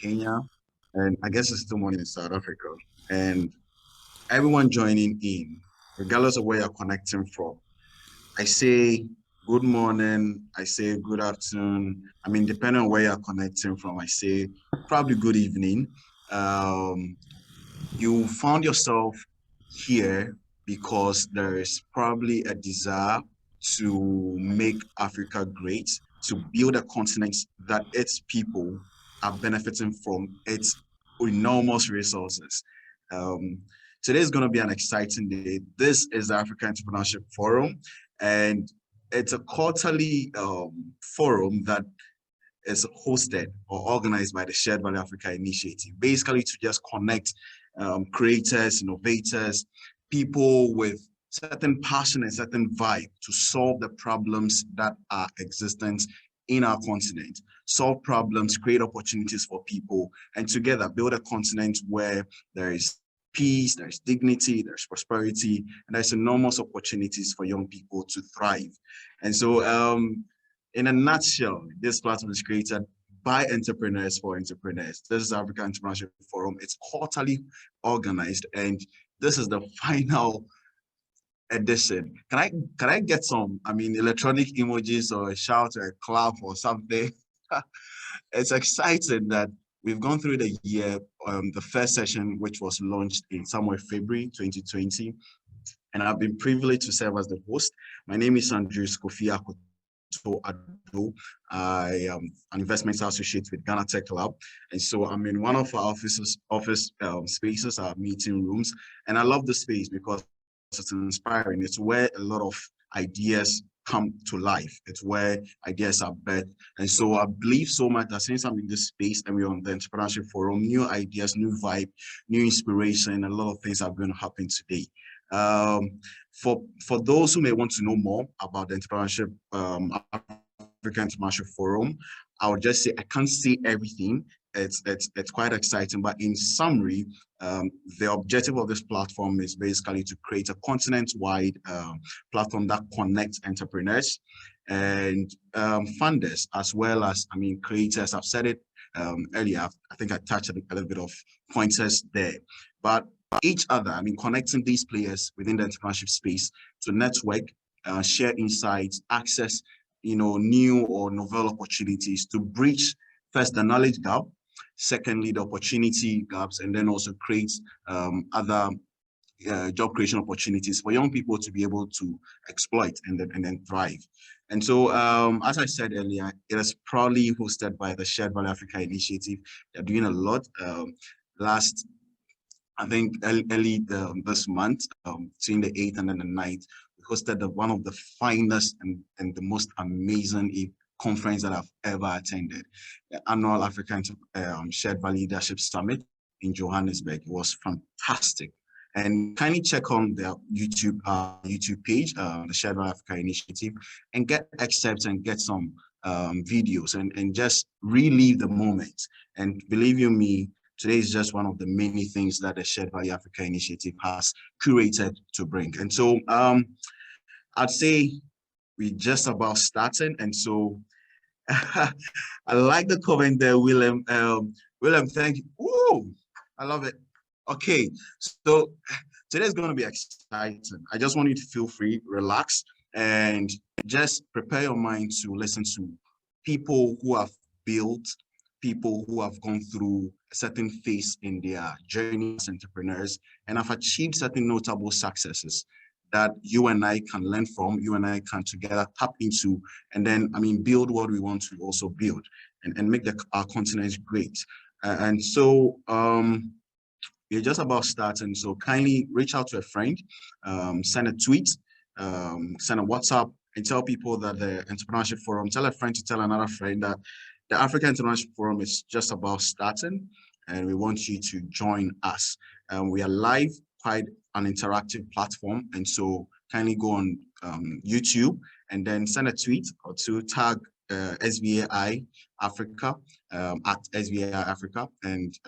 Kenya, and I guess it's still morning in South Africa. And everyone joining in, regardless of where you're connecting from, I say good morning, I say good afternoon. I mean, depending on where you're connecting from, I say probably good evening. Um, you found yourself here because there is probably a desire to make Africa great, to build a continent that its people are benefiting from its enormous resources. Um, Today is going to be an exciting day. This is the African Entrepreneurship Forum, and it's a quarterly forum that is hosted or organized by the Shared Value Africa Initiative, basically to just connect creators, innovators, people with certain passion and certain vibe to solve the problems that are existent in our continent, solve problems, create opportunities for people, and together build a continent where there is peace, there's dignity, there's prosperity, and there's enormous opportunities for young people to thrive. And so in a nutshell, this platform is created by entrepreneurs for entrepreneurs. This is African Entrepreneurship Forum. It's quarterly organized, and this is the final edition. Can I get some, I mean, electronic emojis or a shout or a clap or something? It's exciting that we've gone through the year, the first session, which was launched in somewhere February 2020, and I've been privileged to serve as the host. My name is Andrews Kofi Ado. I am an investment associate with Ghana Tech Lab. And so I'm in one of our office spaces, our meeting rooms. And I love the space because it's inspiring. It's where a lot of ideas come to life. It's where ideas are birthed. And so I believe so much that since I'm in this space and we're on the Entrepreneurship Forum, new ideas, new vibe, new inspiration, a lot of things are going to happen today. For those who may want to know more about the entrepreneurship, African Entrepreneurship Forum, I would just say I can't say everything. It's quite exciting, but in summary, the objective of this platform is basically to create a continent-wide platform that connects entrepreneurs and funders, as well as, I mean, creators. I've said it earlier. I think I touched a little bit of pointers there, but each other, I mean, connecting these players within the entrepreneurship space to network, share insights, access, new or novel opportunities to bridge first the knowledge gap, secondly, the opportunity gaps, and then also create other job creation opportunities for young people to be able to exploit and then thrive. And so, as I said earlier, it is proudly hosted by the Shared Value Africa Initiative. They're doing a lot. I think early this month, between the 8th and then the 9th, we hosted one of the finest and the most amazing conference that I've ever attended, the annual African Shared Value Leadership Summit in Johannesburg. It was fantastic. And kindly check on their YouTube page, the Shared Value Africa Initiative, and get excerpts and get some videos and just relive the moment. And believe you me, today is just one of the many things that the Shared Value Africa Initiative has curated to bring. And so I'd say we're just about starting. And so I like the comment there, William. William, thank you. Ooh, I love it. Okay, so today's going to be exciting. I just want you to feel free, relax, and just prepare your mind to listen to people who have built, people who have gone through a certain phase in their journey as entrepreneurs and have achieved certain notable successes that you and I can learn from, you and I can together tap into, and then, I mean, build what we want to also build and make our continent great. And so we're just about starting. So kindly reach out to a friend, send a tweet, send a WhatsApp, and tell people that the Entrepreneurship Forum, tell a friend to tell another friend that the African Entrepreneurship Forum is just about starting, and we want you to join us. We are live, quite an interactive platform, and so kindly go on YouTube and then send a tweet or to tag SVAI Africa, at SVAI Africa, and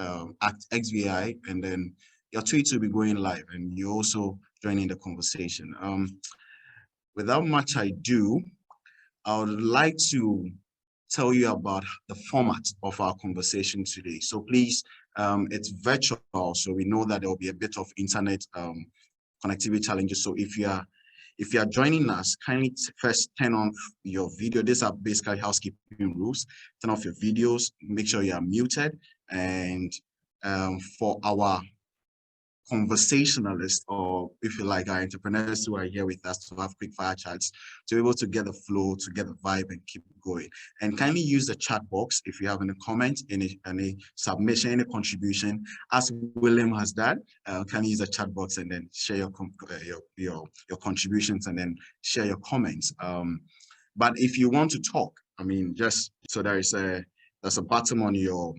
at XVAI, and then your tweets will be going live, and you also joining the conversation. Without much ado, I would like to tell you about the format of our conversation today. So please, it's virtual, so we know that there will be a bit of internet connectivity challenges. So if you are joining us, kindly first turn on your video. These are basically housekeeping rules. Turn off your videos, make sure you are muted, and for our conversationalists, or if you like, our entrepreneurs who are here with us to have quick fire chats, to be able to get the flow, to get the vibe and keep going. And kindly use the chat box if you have any comment, any submission, any contribution, as William has done. Kindly use the chat box and then share your contributions and then share your comments. But if you want to talk, I mean, just so there's a button on your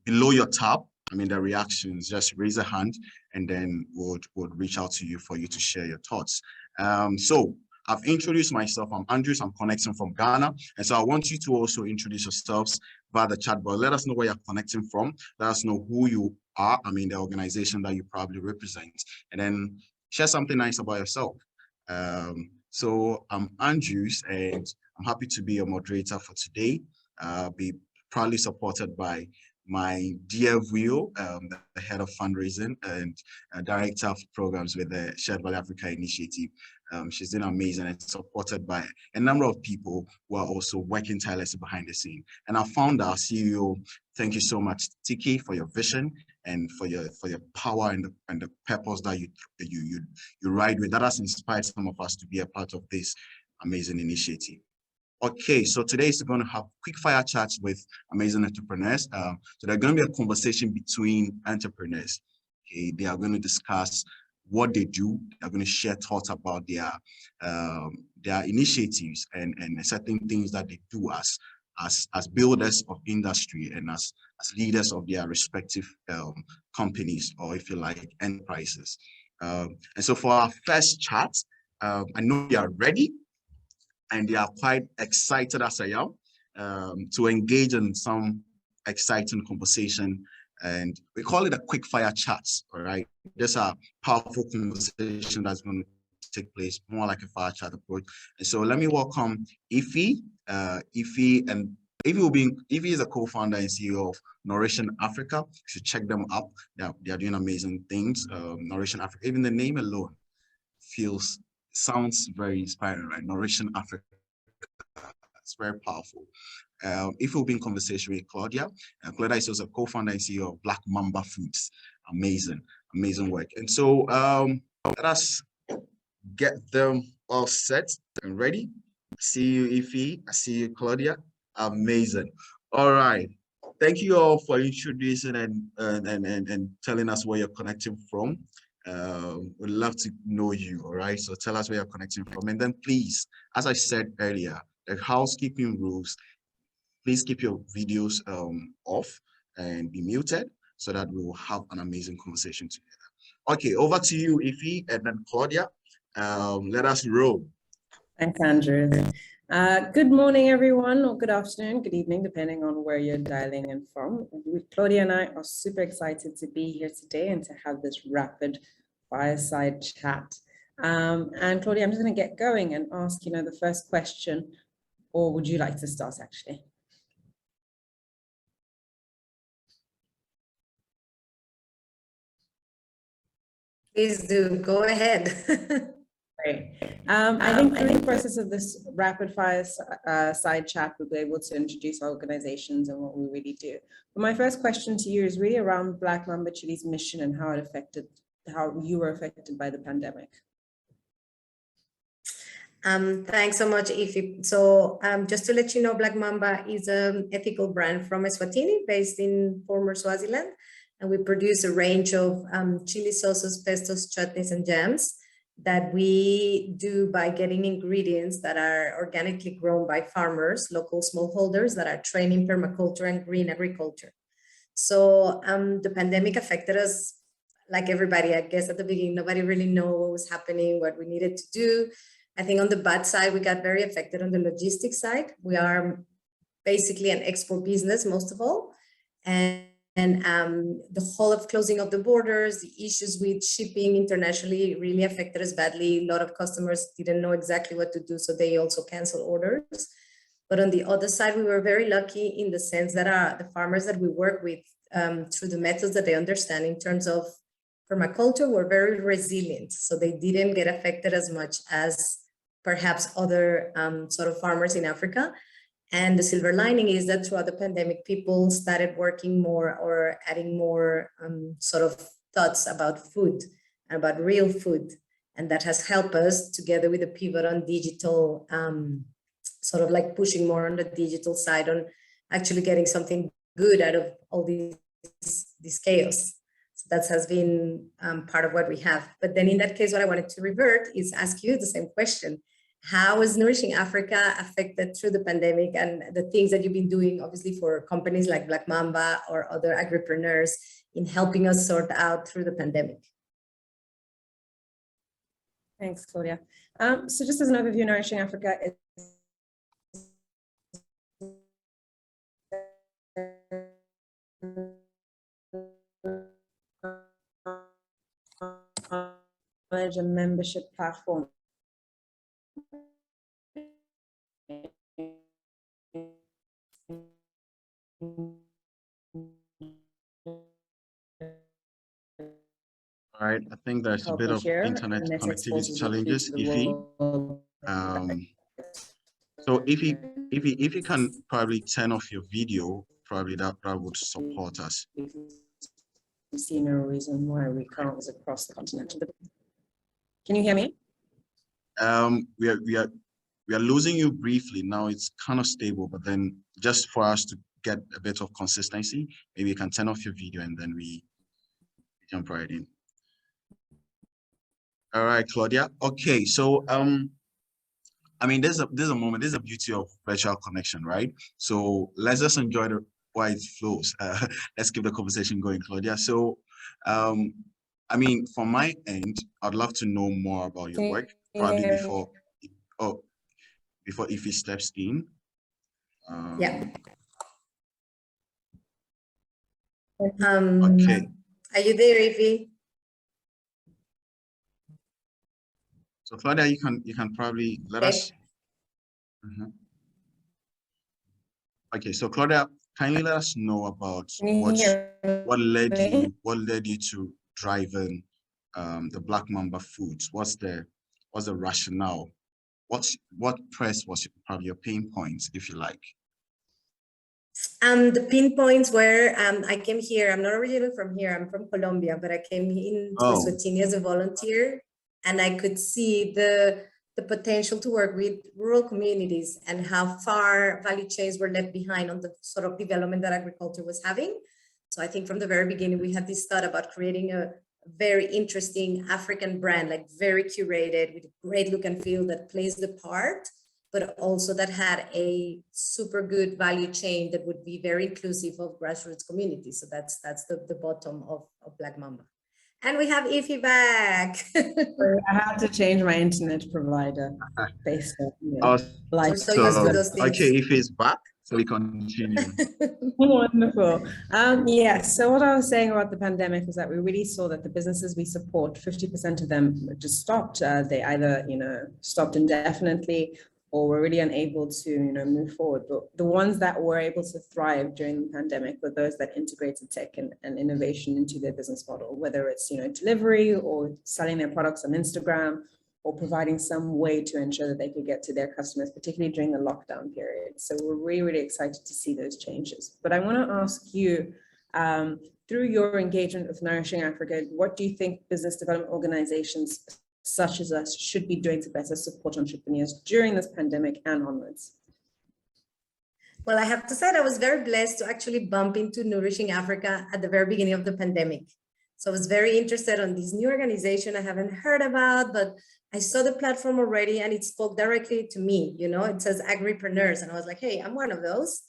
below your tab. I mean, the reactions, just raise a hand and then would reach out to you for you to share your thoughts. So I've introduced myself. I'm Andrews. I'm connecting from Ghana. And so I want you to also introduce yourselves via the chat box. Let us know where you're connecting from. Let us know who you are. I mean, the organization that you probably represent. And then share something nice about yourself. So I'm Andrews, and I'm happy to be your moderator for today. Be proudly supported by my dear Will, the head of fundraising and director of programs with the Shared Value Africa initiative. She's doing amazing and supported by a number of people who are also working tirelessly behind the scene. And our founder, our CEO, thank you so much, Tiki, for your vision and for your power and the purpose that you ride with. That has inspired some of us to be a part of this amazing initiative. Okay, so today is going to have quick fire chats with amazing entrepreneurs. So they're going to be a conversation between entrepreneurs. Okay, they are going to discuss what they do. They're going to share thoughts about their initiatives and certain things that they do as builders of industry and as leaders of their respective companies, or if you like, enterprises. And so for our first chat, I know you are ready. And they are quite excited as I am to engage in some exciting conversation. And we call it a quick fire chats, all right? There's a powerful conversation that's going to take place, more like a fire chat approach. And so let me welcome Ify. Ify is a co-founder and CEO of Nourishing Africa. You should check them up. They are doing amazing things. Nourishing Africa, even the name alone sounds very inspiring, right? Nourishing Africa. It's very powerful. If we'll be in conversation with Claudia, Claudia is also a co-founder and CEO of Black Mamba Foods. Amazing work. And so let us get them all set and ready. I see you, Ify. I see you, Claudia. Amazing. All right. Thank you all for introducing and telling us where you're connecting from. We'd love to know you, all right? So tell us where you're connecting from. And then please, as I said earlier, the housekeeping rules, please keep your videos off and be muted so that we will have an amazing conversation together. Okay, over to you, Ify, and then Claudia. Let us roll. Thanks, Andrew. Good morning, everyone, or good afternoon, good evening, depending on where you're dialing in from. Claudia and I are super excited to be here today and to have this rapid fireside chat. And Claudia, I'm just going to get going and ask, the first question, or would you like to start actually? Please do, go ahead. Great. I think through the process of this rapid fire side chat, we'll be able to introduce our organizations and what we really do. But my first question to you is really around Black Mamba Chili's mission and how you were affected by the pandemic. Thanks so much, Ify. So just to let you know, Black Mamba is an ethical brand from Eswatini based in former Swaziland. And we produce a range of chili sauces, pestos, chutneys, and jams that we do by getting ingredients that are organically grown by farmers, local smallholders that are trained in permaculture and green agriculture. So the pandemic affected us like everybody, I guess. At the beginning, nobody really knew what was happening, what we needed to do. I think on the bad side, we got very affected on the logistics side. We are basically an export business, most of all. And the whole of closing of the borders, the issues with shipping internationally really affected us badly. A lot of customers didn't know exactly what to do, so they also canceled orders. But on the other side, we were very lucky in the sense that the farmers that we work with through the methods that they understand in terms of permaculture were very resilient. So they didn't get affected as much as perhaps other sort of farmers in Africa. And the silver lining is that throughout the pandemic, people started working more or adding more sort of thoughts about food, about real food. And that has helped us, together with the pivot on digital, sort of like pushing more on the digital side, on actually getting something good out of all this chaos. So that has been part of what we have. But then in that case, what I wanted to revert is ask you the same question. How is Nourishing Africa affected through the pandemic, and the things that you've been doing, obviously, for companies like Black Mamba or other agripreneurs in helping us sort out through the pandemic? Thanks, Claudia. So just as an overview, Nourishing Africa is a membership platform All right, I think there's a bit of internet connectivity challenges, Ify. So if you can probably turn off your video, probably that would support us. We see no reason why we can't across the continent. Can you hear me? We are losing you briefly. Now it's kind of stable, but then just for us to get a bit of consistency, maybe you can turn off your video and then we jump right in. All right, Claudia. Okay, so I mean, there's a beauty of virtual connection, right? So let's just enjoy the while it flows. Let's keep the conversation going, Claudia. So, I mean, from my end, I'd love to know more about your work, probably before Ify steps in. Yeah. Okay. Are you there, Ify? So Claudia, you can probably let us. Okay, so Claudia, kindly let us know about what led you to driving the Black Mamba Foods. What's the rationale? What press was probably your pain points, if you like? The pinpoints were I came here. I'm not originally from here. I'm from Colombia, but I came in to Eswatini as a volunteer, and I could see the potential to work with rural communities and how far value chains were left behind on the sort of development that agriculture was having. So I think from the very beginning, we had this thought about creating a very interesting African brand, like very curated with a great look and feel that plays the part, but also that had a super good value chain that would be very inclusive of grassroots communities. So that's the bottom of Black Mamba. And we have Ify back. I had to change my internet provider based on I'm so used to those things. Okay, Ify's back, so we continue. Wonderful. Yes. So what I was saying about the pandemic was that we really saw that the businesses we support, 50% of them just stopped. They either stopped indefinitely, or were really unable to move forward. But the ones that were able to thrive during the pandemic were those that integrated tech and innovation into their business model, whether it's delivery or selling their products on Instagram, or providing some way to ensure that they could get to their customers, particularly during the lockdown period. So we're really, really excited to see those changes. But I want to ask you, through your engagement with Nourishing Africa, what do you think business development organizations such as us should be doing to better support entrepreneurs during this pandemic and onwards? Well, I have to say that I was very blessed to actually bump into Nourishing Africa at the very beginning of the pandemic. So I was very interested in this new organization I haven't heard about, but I saw the platform already and it spoke directly to me. It says agripreneurs, and I was like, hey, I'm one of those.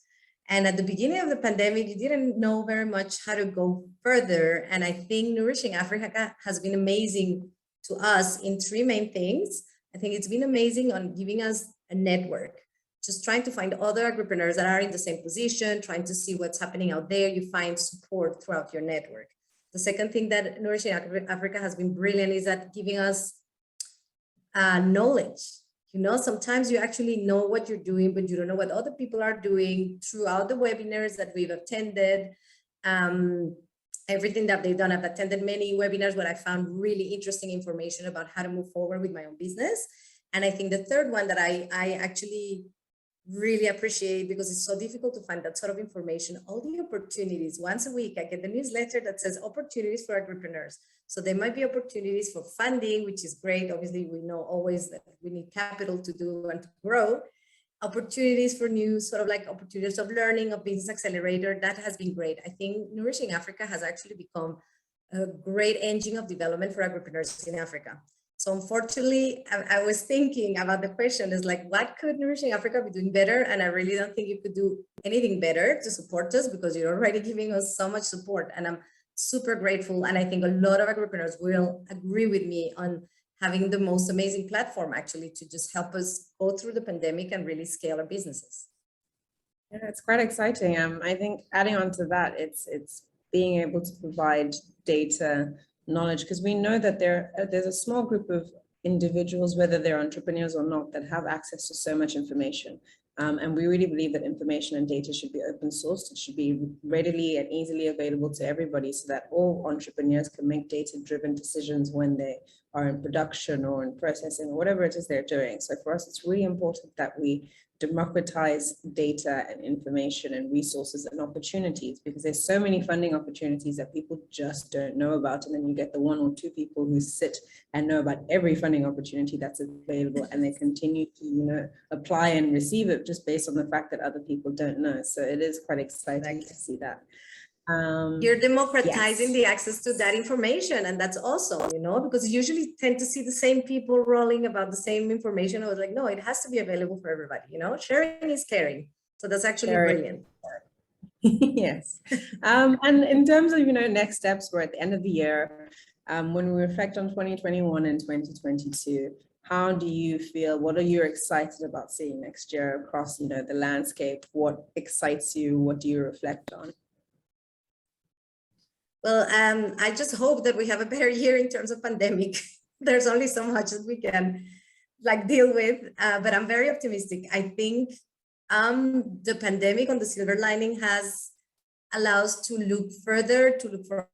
And at the beginning of the pandemic, you didn't know very much how to go further. And I think Nourishing Africa has been amazing to us in three main things. I think it's been amazing on giving us a network. just trying to find other agripreneurs that are in the same position, trying to see what's happening out there. You find support throughout your network. The second thing that Nourishing Africa has been brilliant is at giving us knowledge. You know, sometimes you actually know what you're doing, but you don't know what other people are doing throughout the webinars that we've attended. Everything that they've done, I've attended many webinars where I found really interesting information about how to move forward with my own business. And I think the third one that I actually really appreciate, because it's so difficult to find that sort of information, all the opportunities. Once a week, I get the newsletter that says opportunities for agripreneurs. So there might be opportunities for funding, which is great. Obviously, we know always that we need capital to do and to grow. Opportunities for new sort of like opportunities of learning, of business accelerator, that has been great. I think Nourishing Africa has actually become a great engine of development for agripreneurs in Africa. So unfortunately, I was thinking about the question is like, what could Nourishing Africa be doing better? And I really don't think you could do anything better to support us, because you're already giving us so much support. And I'm super grateful. And I think a lot of agripreneurs will agree with me on having the most amazing platform actually to just help us go through the pandemic and really scale our businesses. Yeah, it's quite exciting. I think adding on to that, it's being able to provide data, knowledge, because we know that there's a small group of individuals, whether they're entrepreneurs or not, that have access to so much information. And we really believe that information and data should be open sourced. It should be readily and easily available to everybody so that all entrepreneurs can make data-driven decisions when they are in production or in processing or whatever it is they're doing. So for us, it's really important that we democratize data and information and resources and opportunities, because there's so many funding opportunities that people just don't know about. And then you get the one or two people who sit and know about every funding opportunity that's available, and they continue to, apply and receive it just based on the fact that other people don't know. So it is quite exciting to see that. You're democratizing yes. the access to that information, and that's awesome, because you usually tend to see the same people rolling about the same information. I was like, no, it has to be available for everybody. Sharing is caring. So that's actually brilliant. Yes. And in terms of, next steps, we're at the end of the year. When we reflect on 2021 and 2022, how do you feel? What are you excited about seeing next year across, the landscape? What excites you? What do you reflect on? Well, I just hope that we have a better year in terms of pandemic. There's only so much that we can deal with, but I'm very optimistic. I think the pandemic, on the silver lining, has allowed us to look further, to look for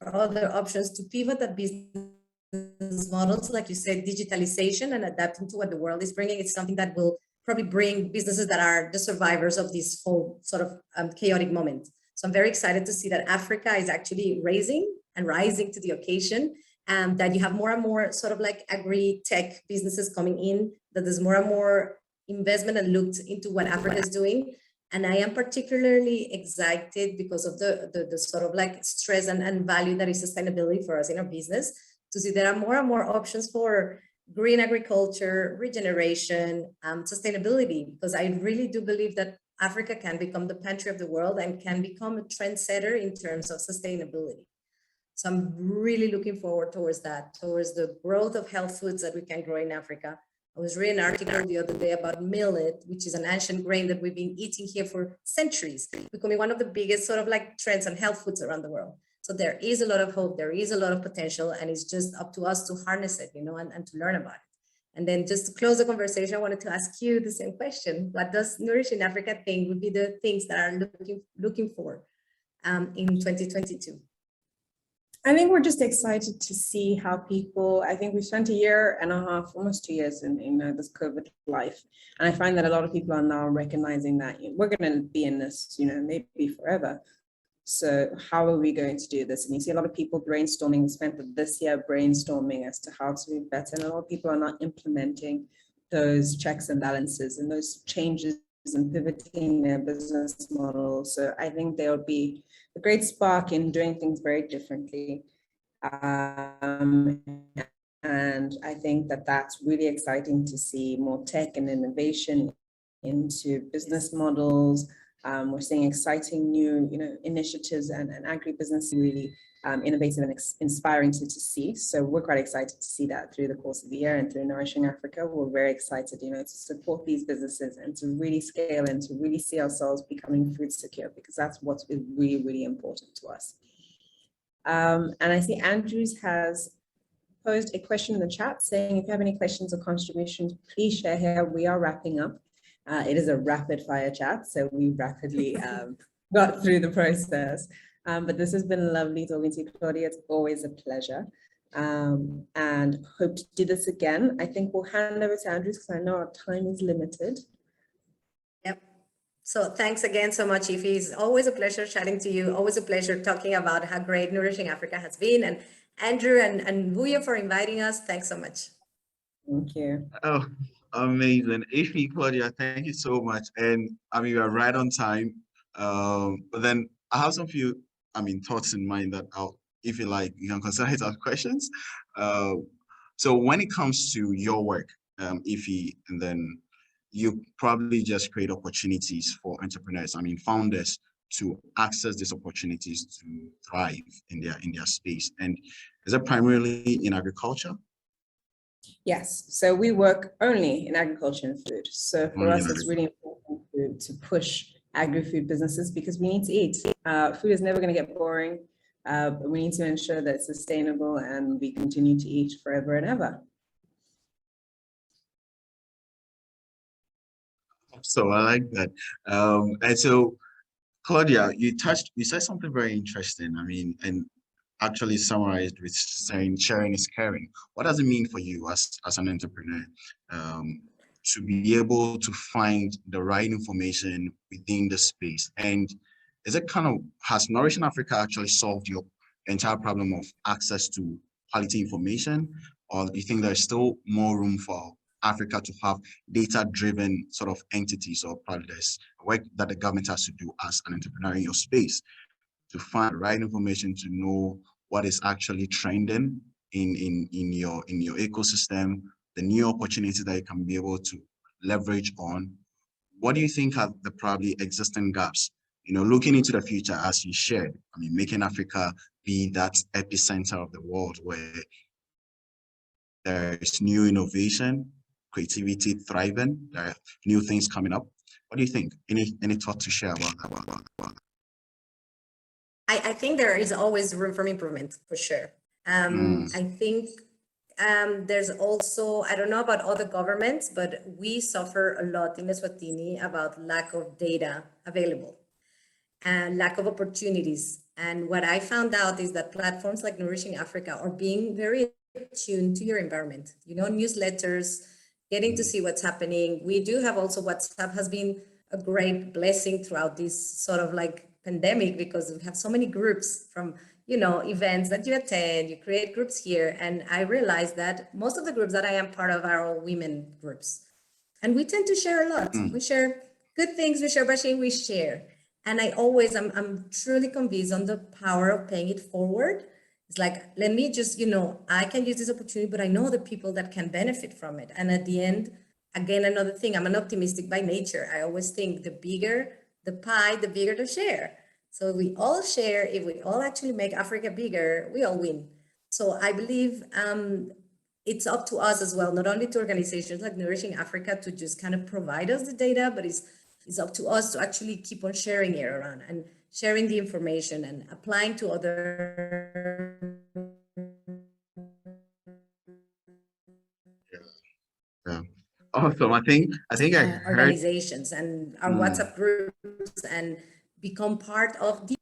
other options, to pivot at business models, like you said, digitalization and adapting to what the world is bringing. It's something that will probably bring businesses that are the survivors of this whole sort of chaotic moment. So I'm very excited to see that Africa is actually rising to the occasion, and that you have more and more sort of agri-tech businesses coming in, that there's more and more investment and looked into what Africa is doing. And I am particularly excited because of the sort of stress and value that is sustainability for us in our business, to see there are more and more options for green agriculture, regeneration, sustainability, because I really do believe that Africa can become the pantry of the world and can become a trendsetter in terms of sustainability. So I'm really looking forward towards that, towards the growth of health foods that we can grow in Africa. I was reading an article the other day about millet, which is an ancient grain that we've been eating here for centuries, becoming one of the biggest sort of trends on health foods around the world. So there is a lot of hope, there is a lot of potential, and it's just up to us to harness it, and to learn about it. And then just to close the conversation, I wanted to ask you the same question. What does Nourishing Africa think would be the things that are looking for in 2022? I think we're just excited to see how people, I think we've spent a year and a half, almost 2 years in this COVID life. And I find that a lot of people are now recognizing that we're going to be in this, maybe forever. So how are we going to do this? And you see a lot of people brainstorming. We spent this year brainstorming as to how to be better. And a lot of people are not implementing those checks and balances and those changes and pivoting their business model. So I think there'll be a great spark in doing things very differently. And I think that that's really exciting to see more tech and innovation into business models. We're seeing exciting new, initiatives and agribusiness really innovative and inspiring to see. So we're quite excited to see that through the course of the year and through Nourishing Africa. We're very excited, to support these businesses and to really scale and to really see ourselves becoming food secure, because that's what is really, really important to us. And I see Andrews has posed a question in the chat saying, if you have any questions or contributions, please share here. We are wrapping up. It is a rapid fire chat, so we rapidly got through the process. But this has been lovely talking to you, Claudia. It's always a pleasure. And hope to do this again. I think we'll hand over to Andrews because I know our time is limited. Yep. So thanks again so much, Ify. It's always a pleasure chatting to you. Always a pleasure talking about how great Nourishing Africa has been. And Andrew and Vuyo for inviting us. Thanks so much. Thank you. Oh, amazing. Ify, Claudia, thank you so much. And I mean, we're right on time. But then I have some few, thoughts in mind that if you like, you can consider it as questions. So when it comes to your work, Ify, and then you probably just create opportunities for entrepreneurs, founders, to access these opportunities to thrive in their space. And is it primarily in agriculture? Yes, so we work only in agriculture and food. So for us, it's really important to push agri-food businesses because we need to eat. Food is never going to get boring, but we need to ensure that it's sustainable and we continue to eat forever and ever. So I like that. And so, Claudia, you said something very interesting. And actually summarized with saying sharing is caring. What does it mean for you as an entrepreneur to be able to find the right information within the space? And is it has Nourishing Africa actually solved your entire problem of access to quality information? Or do you think there's still more room for Africa to have data-driven sort of entities, or probably there's work that the government has to do as an entrepreneur in your space to find the right information to know what is actually trending in your ecosystem, the new opportunities that you can be able to leverage on? What do you think are the probably existing gaps? Looking into the future, as you shared, making Africa be that epicenter of the world where there is new innovation, creativity thriving, there are new things coming up. What do you think? Any thought to share about that? I think there is always room for improvement, for sure. I think there's also, I don't know about other governments, but we suffer a lot in Eswatini about lack of data available and lack of opportunities. And what I found out is that platforms like Nourishing Africa are being very attuned to your environment, newsletters, getting to see what's happening. We do have also WhatsApp has been a great blessing throughout this sort of like pandemic, because we have so many groups from, events that you attend, you create groups here. And I realized that most of the groups that I am part of are all women groups. And we tend to share a lot. We share good things, we share bashing, we share. And I'm truly convinced on the power of paying it forward. It's like, let me just, I can use this opportunity, but I know the people that can benefit from it. And at the end, again, another thing, I'm an optimistic by nature. I always think the bigger the pie, the bigger the share. So if we all share, if we all actually make Africa bigger, we all win. So I believe it's up to us as well, not only to organizations like Nourishing Africa to just kind of provide us the data, but it's up to us to actually keep on sharing it around and sharing the information and applying to other. Yeah. Awesome. I think I heard organizations and our WhatsApp groups and become part of the.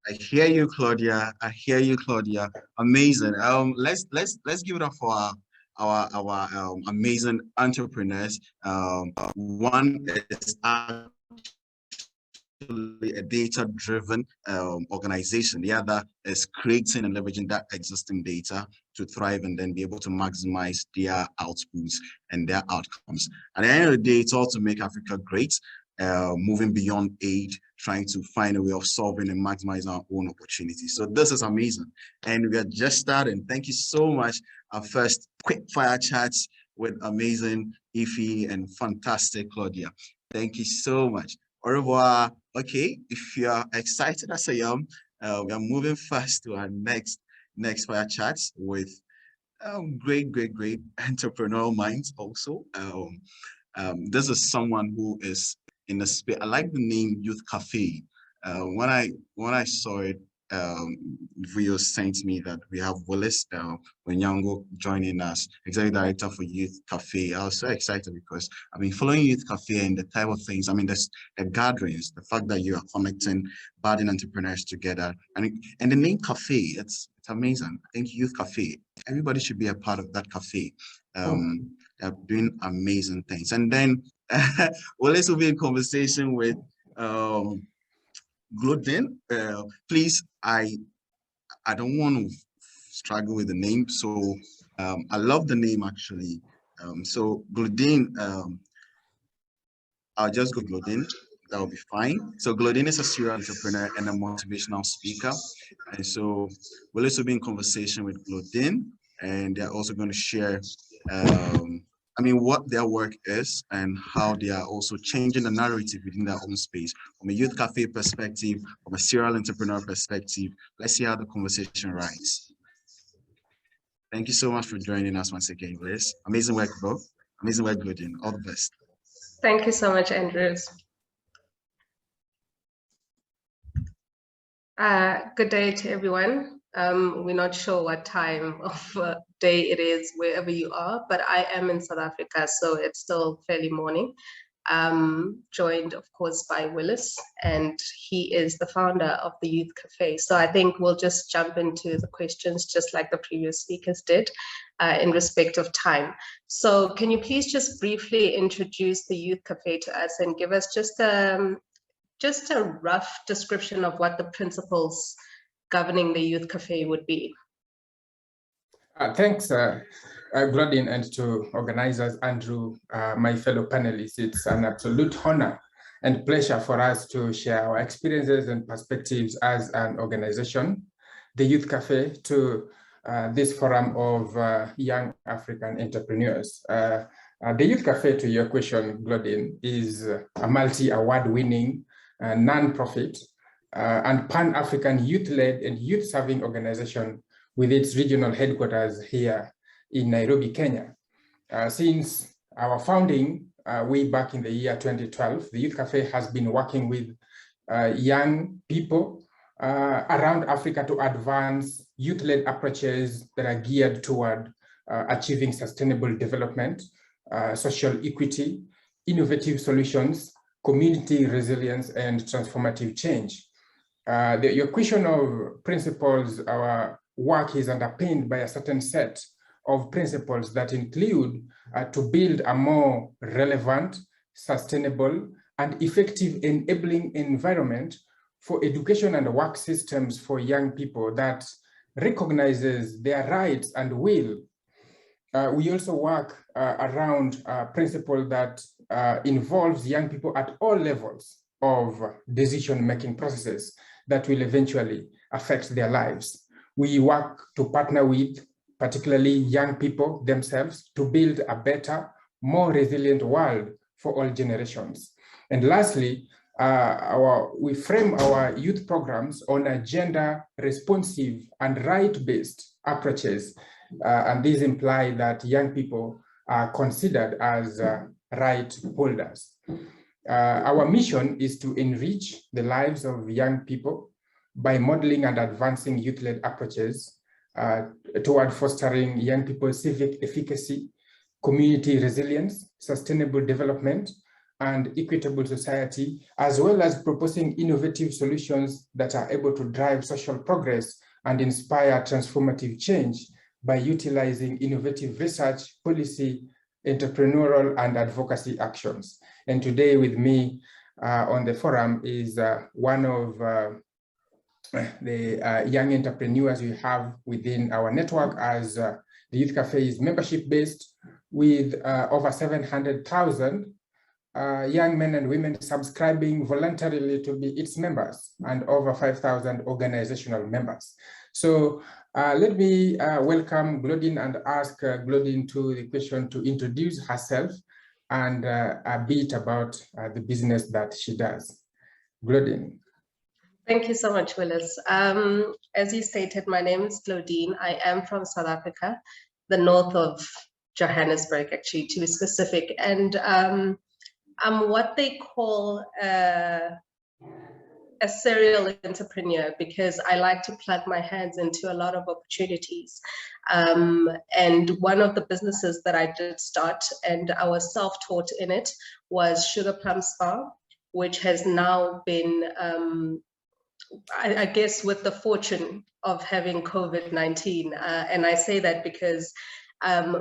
I hear you, Claudia. I hear you, Claudia. Amazing. Let's give it up for our amazing entrepreneurs. One is actually a data-driven organization. The other is creating and leveraging that existing data to thrive and then be able to maximize their outputs and their outcomes. At the end of the day, it's all to make Africa great, moving beyond aid, trying to find a way of solving and maximizing our own opportunities. So this is amazing. And we are just starting. Thank you so much. Our first quick fire chats with amazing Ify and fantastic Claudia. Thank you so much. Au revoir. Okay, if you're excited as I am, We are moving fast to our next fire chats with great entrepreneurial minds also. This is someone who is in the space. I like the name Youth Cafe. When I saw it, Rio sent me that we have Willis Wenyango joining us, Executive Director for Youth Cafe. I was so excited because I've been following Youth Cafe and the type of things. I mean, the gatherings, the fact that you are connecting budding entrepreneurs together, and the name Cafe, it's amazing. I think Youth Cafe, everybody should be a part of that cafe. They're doing amazing things. And then we'll also be in conversation with Glodin. Please, I don't want to struggle with the name, so I love the name actually. So Glodin, I'll just go Glodin. That will be fine. So Glodin is a serial entrepreneur and a motivational speaker. And so we'll also be in conversation with Glodin, and they're also going to share what their work is and how they are also changing the narrative within their own space. From a youth cafe perspective, from a serial entrepreneur perspective, let's see how the conversation rides. Thank you so much for joining us once again, Liz. Amazing work, bro. Amazing work, Glodin. All the best. Thank you so much, Andrews. Good day to everyone. We're not sure what time of day it is wherever you are, but I am in South Africa, so it's still fairly morning. Joined, of course, by Willis, and he is the founder of the Youth Cafe. So I think we'll just jump into the questions just like the previous speakers did in respect of time. So can you please just briefly introduce the Youth Cafe to us and give us just a rough description of what the principles governing the Youth Cafe would be? Thanks, Glodin, and to organizers, Andrew, my fellow panelists. It's an absolute honor and pleasure for us to share our experiences and perspectives as an organization, the Youth Cafe, to this forum of young African entrepreneurs. The Youth Cafe, to your question, Glodin, is a multi-award-winning non-profit and Pan-African youth-led and youth-serving organization with its regional headquarters here in Nairobi, Kenya. Since our founding way back in the year 2012, the Youth Cafe has been working with young people around Africa to advance youth-led approaches that are geared toward achieving sustainable development, social equity, innovative solutions, community resilience, and transformative change. Your question of principles, our work is underpinned by a certain set of principles that include to build a more relevant, sustainable, and effective enabling environment for education and work systems for young people that recognizes their rights and will. We also work around a principle that involves young people at all levels of decision-making processes that will eventually affect their lives. We work to partner with particularly young people themselves to build a better, more resilient world for all generations. And lastly, we frame our youth programs on a gender-responsive and right-based approaches. And these imply that young people are considered as right holders. Our mission is to enrich the lives of young people by modeling and advancing youth-led approaches toward fostering young people's civic efficacy, community resilience, sustainable development, and equitable society, as well as proposing innovative solutions that are able to drive social progress and inspire transformative change by utilizing innovative research, policy, entrepreneurial, and advocacy actions. And today with me on the forum is one of the young entrepreneurs we have within our network, as the Youth Cafe is membership-based with over 700,000 young men and women subscribing voluntarily to be its members and over 5,000 organizational members. So let me welcome Glodin and ask Glodin to the question to introduce herself and a bit about the business that she does. Glodin. Thank you so much, Willis. As you stated, my name is Claudine. I am from South Africa, the north of Johannesburg, actually, to be specific. And I'm what they call a serial entrepreneur because I like to plug my hands into a lot of opportunities. And one of the businesses that I did start, and I was self-taught in it, was Sugar Plum Spa, which has now been I guess with the fortune of having COVID-19. And I say that because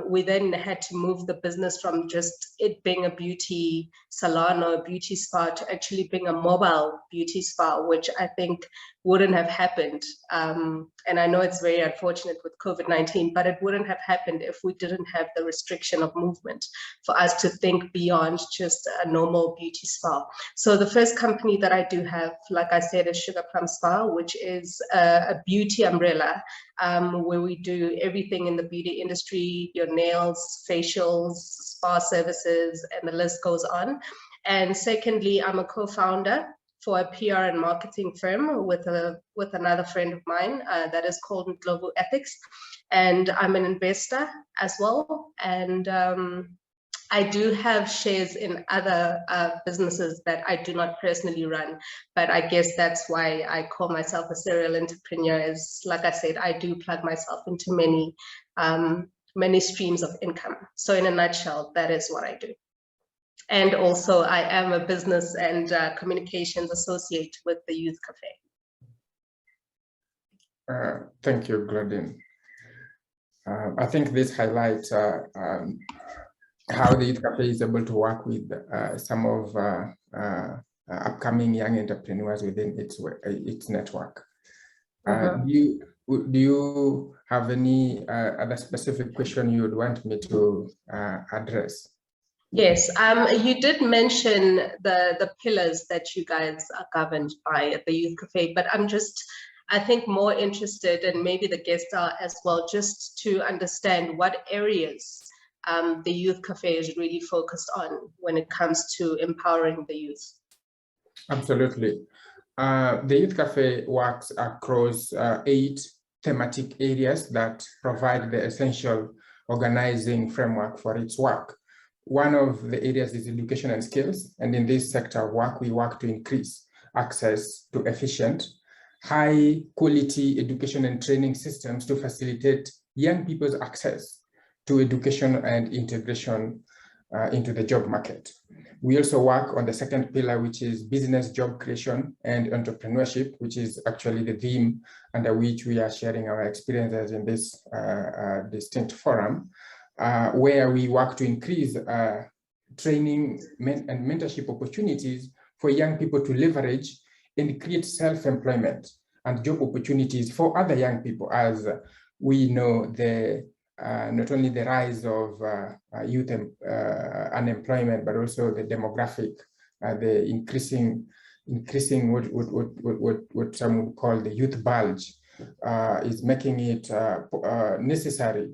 we then had to move the business from just it being a beauty salon or a beauty spa to actually being a mobile beauty spa, which I think wouldn't have happened. And I know it's very unfortunate with COVID-19, but it wouldn't have happened if we didn't have the restriction of movement for us to think beyond just a normal beauty spa. So the first company that I do have, like I said, is Sugar Plum Spa, which is a beauty umbrella where we do everything in the beauty industry, your nails, facials, spa services, and the list goes on. And secondly, I'm a co-founder for a PR and marketing firm with another friend of mine that is called Global Ethics. And I'm an investor as well. And I do have shares in other businesses that I do not personally run, but I guess that's why I call myself a serial entrepreneur. Is like I said, I do plug myself into many streams of income. So in a nutshell, that is what I do. And also I am a business and communications associate with the Youth Cafe. Thank you, Claudine. I think this highlights how the Youth Cafe is able to work with some of upcoming young entrepreneurs within its network. Do you have any other specific question you would want me to address? Yes, you did mention the pillars that you guys are governed by at the Youth Cafe, but I'm just, I think, more interested, and maybe the guests are as well, just to understand what areas the Youth Cafe is really focused on when it comes to empowering the youth. Absolutely. The Youth Cafe works across 8 thematic areas that provide the essential organizing framework for its work. One of the areas is education and skills, and in this sector of work, we work to increase access to efficient, high quality education and training systems to facilitate young people's access to education and integration into the job market. We also work on the second pillar, which is business, job creation, and entrepreneurship, which is actually the theme under which we are sharing our experiences in this distinct forum, where we work to increase training and mentorship opportunities for young people to leverage and create self-employment and job opportunities for other young people, as we know not only the rise of youth unemployment, but also the demographic, the increasing what some would call the youth bulge is making it necessary,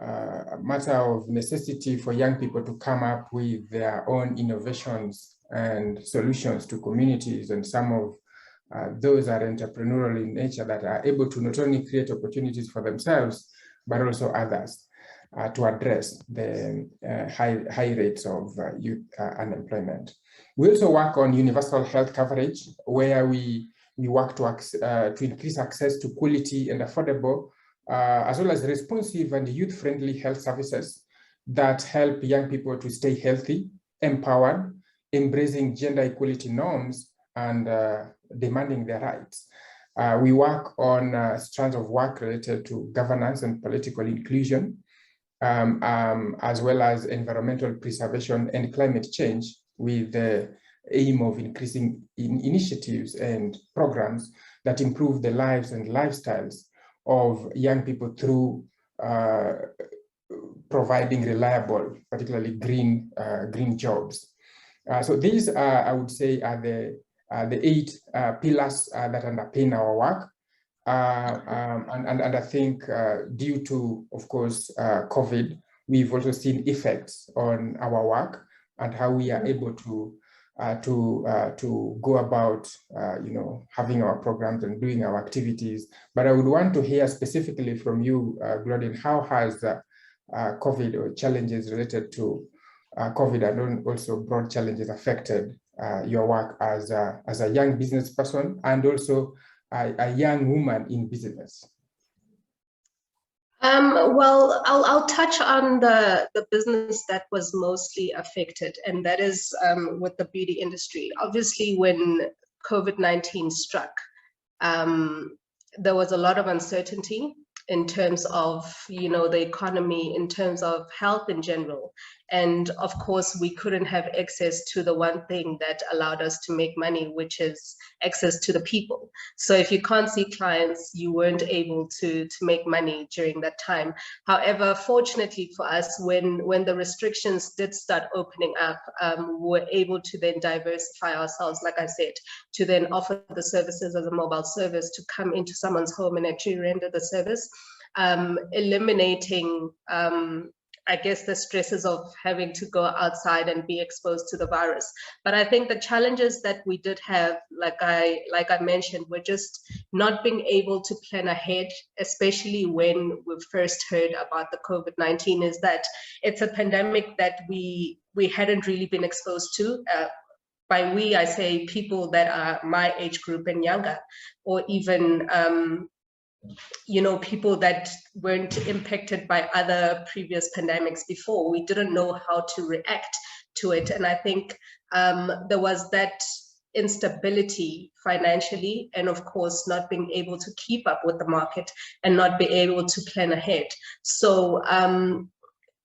a matter of necessity for young people to come up with their own innovations and solutions to communities, and some of those are entrepreneurial in nature that are able to not only create opportunities for themselves, but also others to address the high rates of youth unemployment. We also work on universal health coverage, where we work to increase access to quality and affordable, as well as responsive and youth-friendly health services that help young people to stay healthy, empowered, embracing gender equality norms, and demanding their rights. We work on strands of work related to governance and political inclusion, as well as environmental preservation and climate change, with the aim of increasing initiatives and programs that improve the lives and lifestyles of young people through providing reliable, particularly green jobs. So these, I would say, are the 8 pillars that underpin our work. And I think due to, of course, COVID, we've also seen effects on our work and how we are able to to go about, having our programs and doing our activities. But I would want to hear specifically from you, Claudine, how has COVID or challenges related to COVID and also broad challenges affected your work as a young business person and also a young woman in business? Well, I'll touch on the business that was mostly affected, and that is with the beauty industry. Obviously, when COVID-19 struck, there was a lot of uncertainty in terms of, the economy, in terms of health in general. And of course, we couldn't have access to the one thing that allowed us to make money, which is access to the people. So if you can't see clients, you weren't able to make money during that time. However, fortunately for us, when the restrictions did start opening up, we were able to then diversify ourselves, like I said, to then offer the services as a mobile service to come into someone's home and actually render the service, eliminating I guess the stresses of having to go outside and be exposed to the virus. But I think the challenges that we did have, like I mentioned, were just not being able to plan ahead, especially when we first heard about the COVID-19, is that it's a pandemic that we hadn't really been exposed to. By we, I say people that are my age group and younger, or even people that weren't impacted by other previous pandemics before. We didn't know how to react to it. And I think there was that instability financially, and of course, not being able to keep up with the market and not be able to plan ahead. So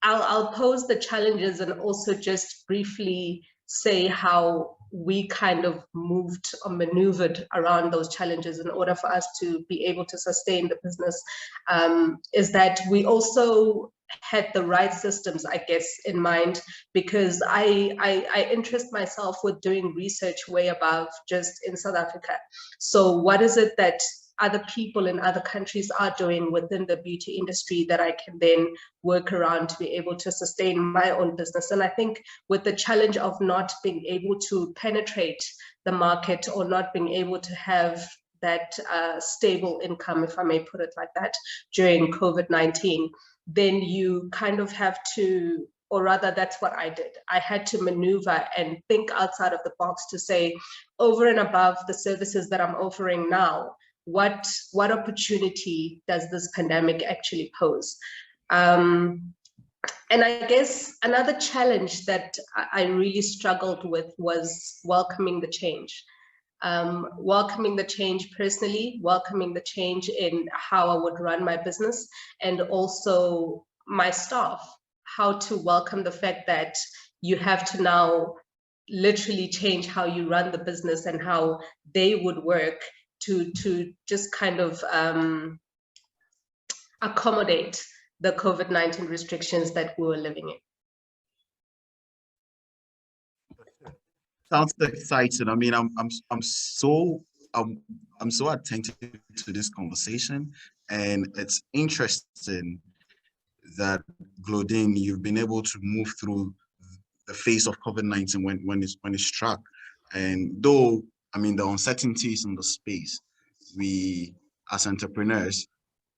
I'll pose the challenges and also just briefly say how we kind of moved or maneuvered around those challenges in order for us to be able to sustain the business, is that we also had the right systems, I guess, in mind, because I interest myself with doing research way above just in South Africa. So what is it that other people in other countries are doing within the beauty industry that I can then work around to be able to sustain my own business? And I think with the challenge of not being able to penetrate the market or not being able to have that stable income, if I may put it like that, during COVID-19, then you kind of have to, or rather that's what I did. I had to maneuver and think outside of the box to say, over and above the services that I'm offering now, what opportunity does this pandemic actually pose? And I guess another challenge that I really struggled with was welcoming the change. Welcoming the change personally, welcoming the change in how I would run my business, and also my staff, how to welcome the fact that you have to now literally change how you run the business and how they would work to just kind of accommodate the COVID-19 restrictions that we were living in. Sounds exciting. I mean, I'm so attentive to this conversation, and it's interesting that, Claudine, you've been able to move through the phase of COVID-19 when it struck. And though, I mean, the uncertainties in the space, we as entrepreneurs,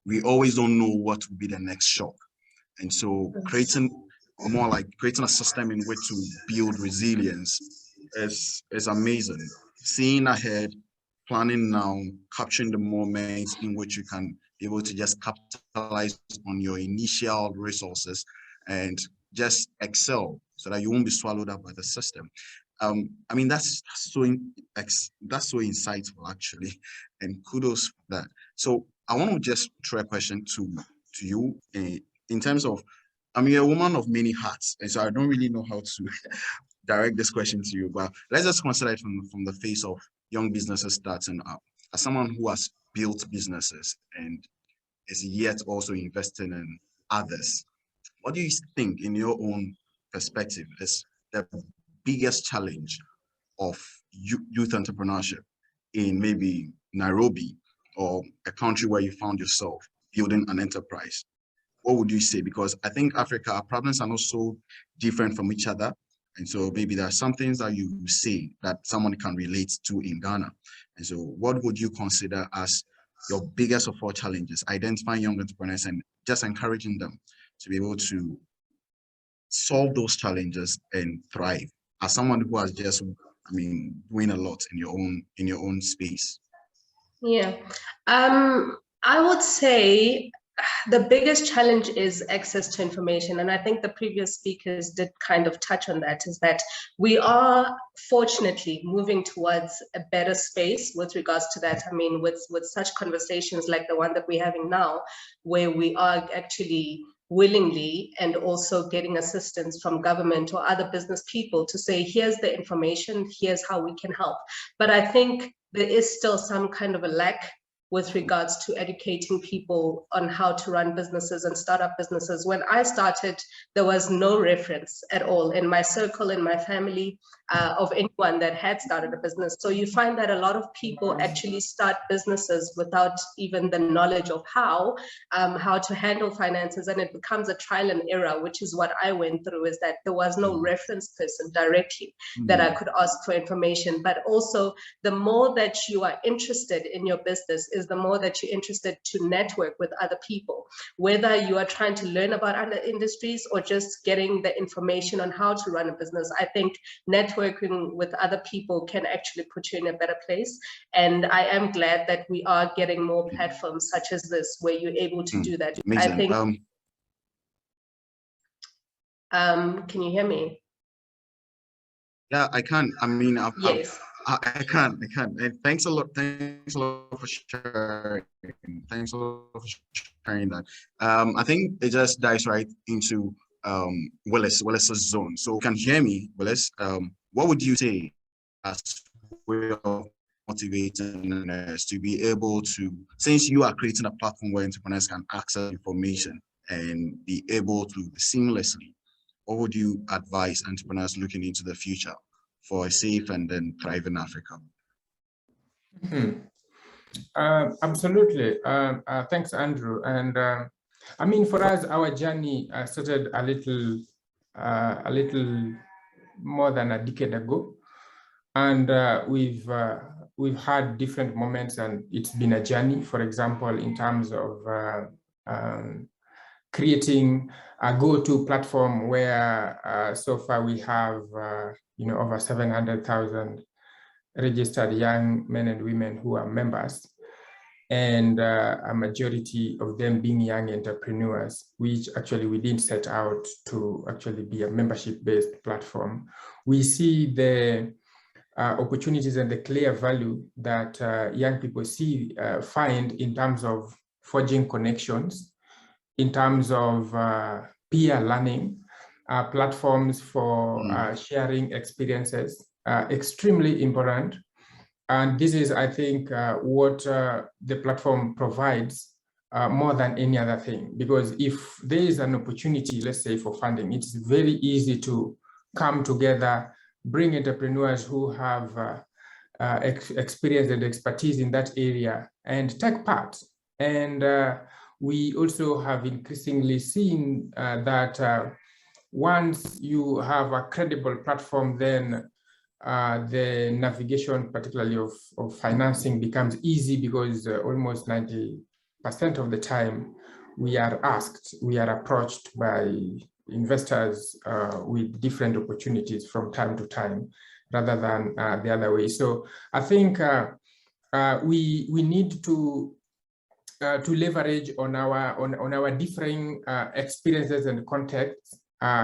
we always don't know what will be the next shock. And so creating a system in which to build resilience is amazing. Seeing ahead, planning now, capturing the moments in which you can be able to just capitalize on your initial resources and just excel so that you won't be swallowed up by the system. I mean, that's so insightful, actually, and kudos for that. So I want to just throw a question to you in terms of, I mean, you're a woman of many hats, and so I don't really know how to direct this question to you, but let's just consider it from the face of young businesses starting out. As someone who has built businesses and is yet also investing in others, what do you think, in your own perspective, is the biggest challenge of youth entrepreneurship in maybe Nairobi or a country where you found yourself building an enterprise? What would you say? Because I think Africa, our problems are not so different from each other. And so maybe there are some things that you say that someone can relate to in Ghana. And so what would you consider as your biggest of all challenges, identifying young entrepreneurs and just encouraging them to be able to solve those challenges and thrive as someone who has just, doing a lot in your own space? Yeah, I would say the biggest challenge is access to information. And I think the previous speakers did kind of touch on that, is that we are fortunately moving towards a better space with regards to that. I mean, with such conversations like the one that we're having now, where we are actually willingly and also getting assistance from government or other business people to say, here's the information, here's how we can help. But I think there is still some kind of a lack with regards to educating people on how to run businesses and start up businesses. When I started, there was no reference at all in my circle, in my family, of anyone that had started a business. So you find that a lot of people actually start businesses without even the knowledge of how to handle finances, and it becomes a trial and error, which is what I went through, is that there was no reference person directly that I could ask for information. But also, the more that you are interested in your business is the more that you're interested to network with other people, whether you are trying to learn about other industries or just getting the information on how to run a business. I think networking with other people can actually put you in a better place. And I am glad that we are getting more platforms such as this, where you're able to do that. Amazing. I think, can you hear me? Yeah, I can. Yes. I can. And thanks a lot for sharing. Thanks a lot for sharing that. I think it just dives right into Willis's zone. So you can hear me, Willis. What would you say as way of motivating us to be able to, since you are creating a platform where entrepreneurs can access information and be able to seamlessly, what would you advise entrepreneurs looking into the future for a safe and then thriving Africa? Absolutely. Thanks, Andrew. And for us, our journey started a little more than a decade ago, and we've had different moments, and it's been a journey. For example, in terms of creating a go-to platform where so far we have over 700,000 registered young men and women who are members, and a majority of them being young entrepreneurs, which actually we didn't set out to actually be a membership-based platform. We see the opportunities and the clear value that young people find in terms of forging connections, in terms of peer learning, platforms for sharing experiences, extremely important. And this is, I think, what the platform provides more than any other thing. Because if there is an opportunity, let's say for funding, it's very easy to come together, bring entrepreneurs who have experience and expertise in that area and take part. And we also have increasingly seen that once you have a credible platform, then the navigation, particularly of financing, becomes easy, because almost 90% of the time we are approached by investors with different opportunities from time to time, rather than the other way. So I think we need to leverage on our differing experiences and contexts,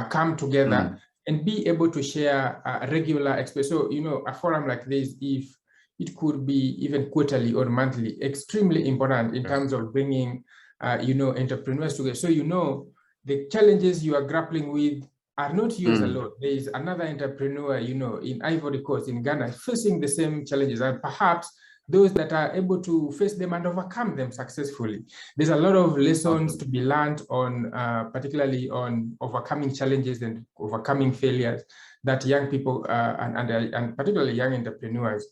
come together and be able to share regular experience. So, a forum like this, if it could be even quarterly or monthly, extremely important in terms of bringing, entrepreneurs together. So, the challenges you are grappling with are not yours alone. There is another entrepreneur, in Ivory Coast, in Ghana, facing the same challenges, and perhaps those that are able to face them and overcome them successfully. There's a lot of lessons to be learned on, particularly on overcoming challenges and overcoming failures, that young people and particularly young entrepreneurs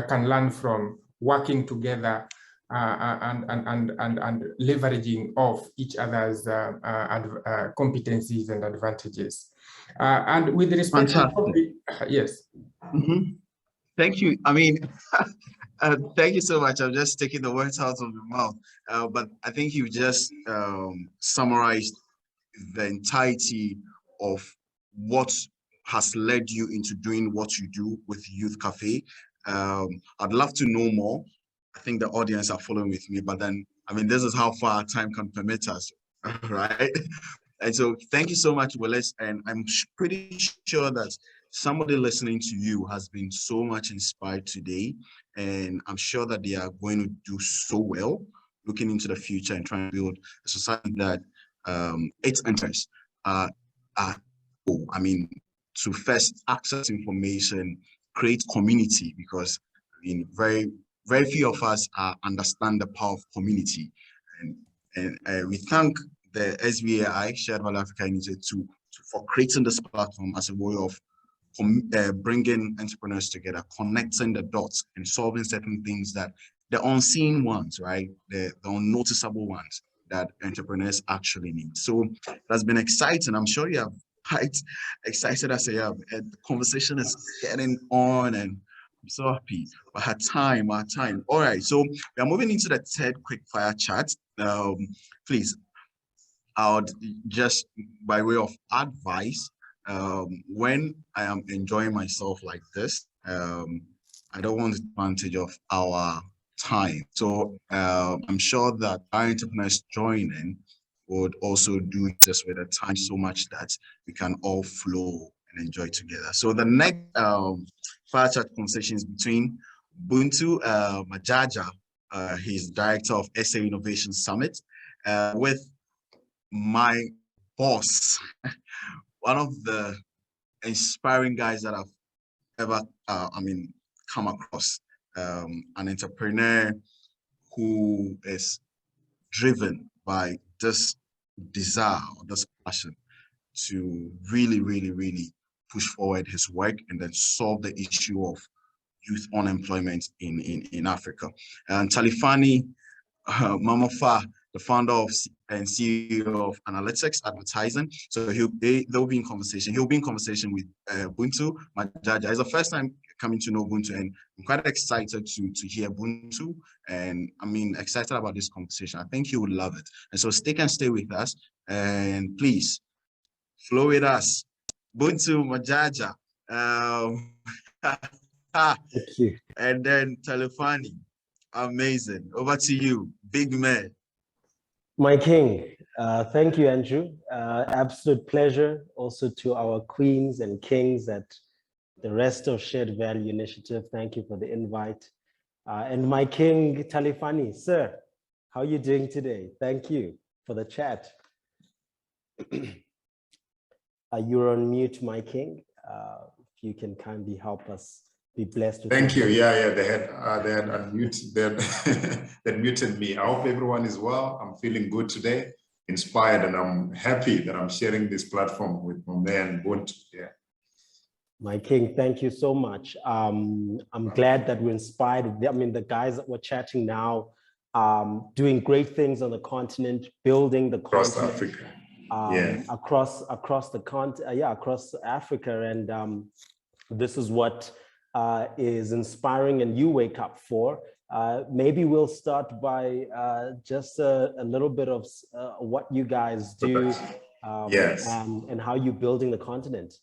can learn from working together and leveraging of each other's competencies and advantages. And with respect to yes. Mm-hmm. Thank you. I mean, thank you so much. I'm just taking the words out of your mouth. But I think you just summarized the entirety of what has led you into doing what you do with Youth Cafe. I'd love to know more. I think the audience are following with me, but then, I mean, this is how far time can permit us, right? And so thank you so much, Willis. And I'm pretty sure that somebody listening to you has been so much inspired today. And I'm sure that they are going to do so well, looking into the future and trying to build a society that its interests are, I mean, to first access information, create community, because I mean, very few of us understand the power of community. And we thank the SVAI, Shared Value Africa Initiative, for creating this platform as a way of bringing entrepreneurs together, connecting the dots and solving certain things that the unseen ones, right? The unnoticeable ones that entrepreneurs actually need. So it has been exciting. I'm sure you are quite excited as I am. And the conversation is getting on and I'm so happy. But our time. All right, so we are moving into the third quick fire chat. Please, I would just, by way of advice, when I am enjoying myself like this, I don't want to take advantage of our time. So I'm sure that our entrepreneurs joining would also do this with the time so much that we can all flow and enjoy together. So the next fire chat conversation is between Buntu Majaja, he's director of SA Innovation Summit, with my boss, one of the inspiring guys that I've ever, come across, an entrepreneur who is driven by this desire, this passion to really, really, really push forward his work and then solve the issue of youth unemployment in Africa. And Talifani Mamafa, the founder of and CEO of Analytics Advertising. So they'll be in conversation. He'll be in conversation with Buntu Majaja. It's the first time coming to know Buntu, and I'm quite excited to hear Buntu. And I mean, excited about this conversation. I think you would love it. And so stay with us, and please flow with us. Buntu Majaja. Thank you. And then Telefani. Amazing. Over to you, big man. My king, thank you, Andrew. Absolute pleasure also to our queens and kings at the rest of Shared Value Initiative. Thank you for the invite. And my king, Talifani, sir, how are you doing today? Thank you for the chat. You're on mute, my king. If you can kindly help us be blessed with. Thank you. Yeah, they had unmuted, they muted me. I hope everyone is well. I'm feeling good today, inspired, and I'm happy that I'm sharing this platform with my man Buntu. Yeah. My king, thank you so much. I'm glad that we're inspired. I mean, the guys that we're chatting now, doing great things on the continent, building the Across continent, Africa. across Africa, and this is what is inspiring and you wake up for. Maybe we'll start by just a little bit of what you guys do, yes, and how you're building the continent.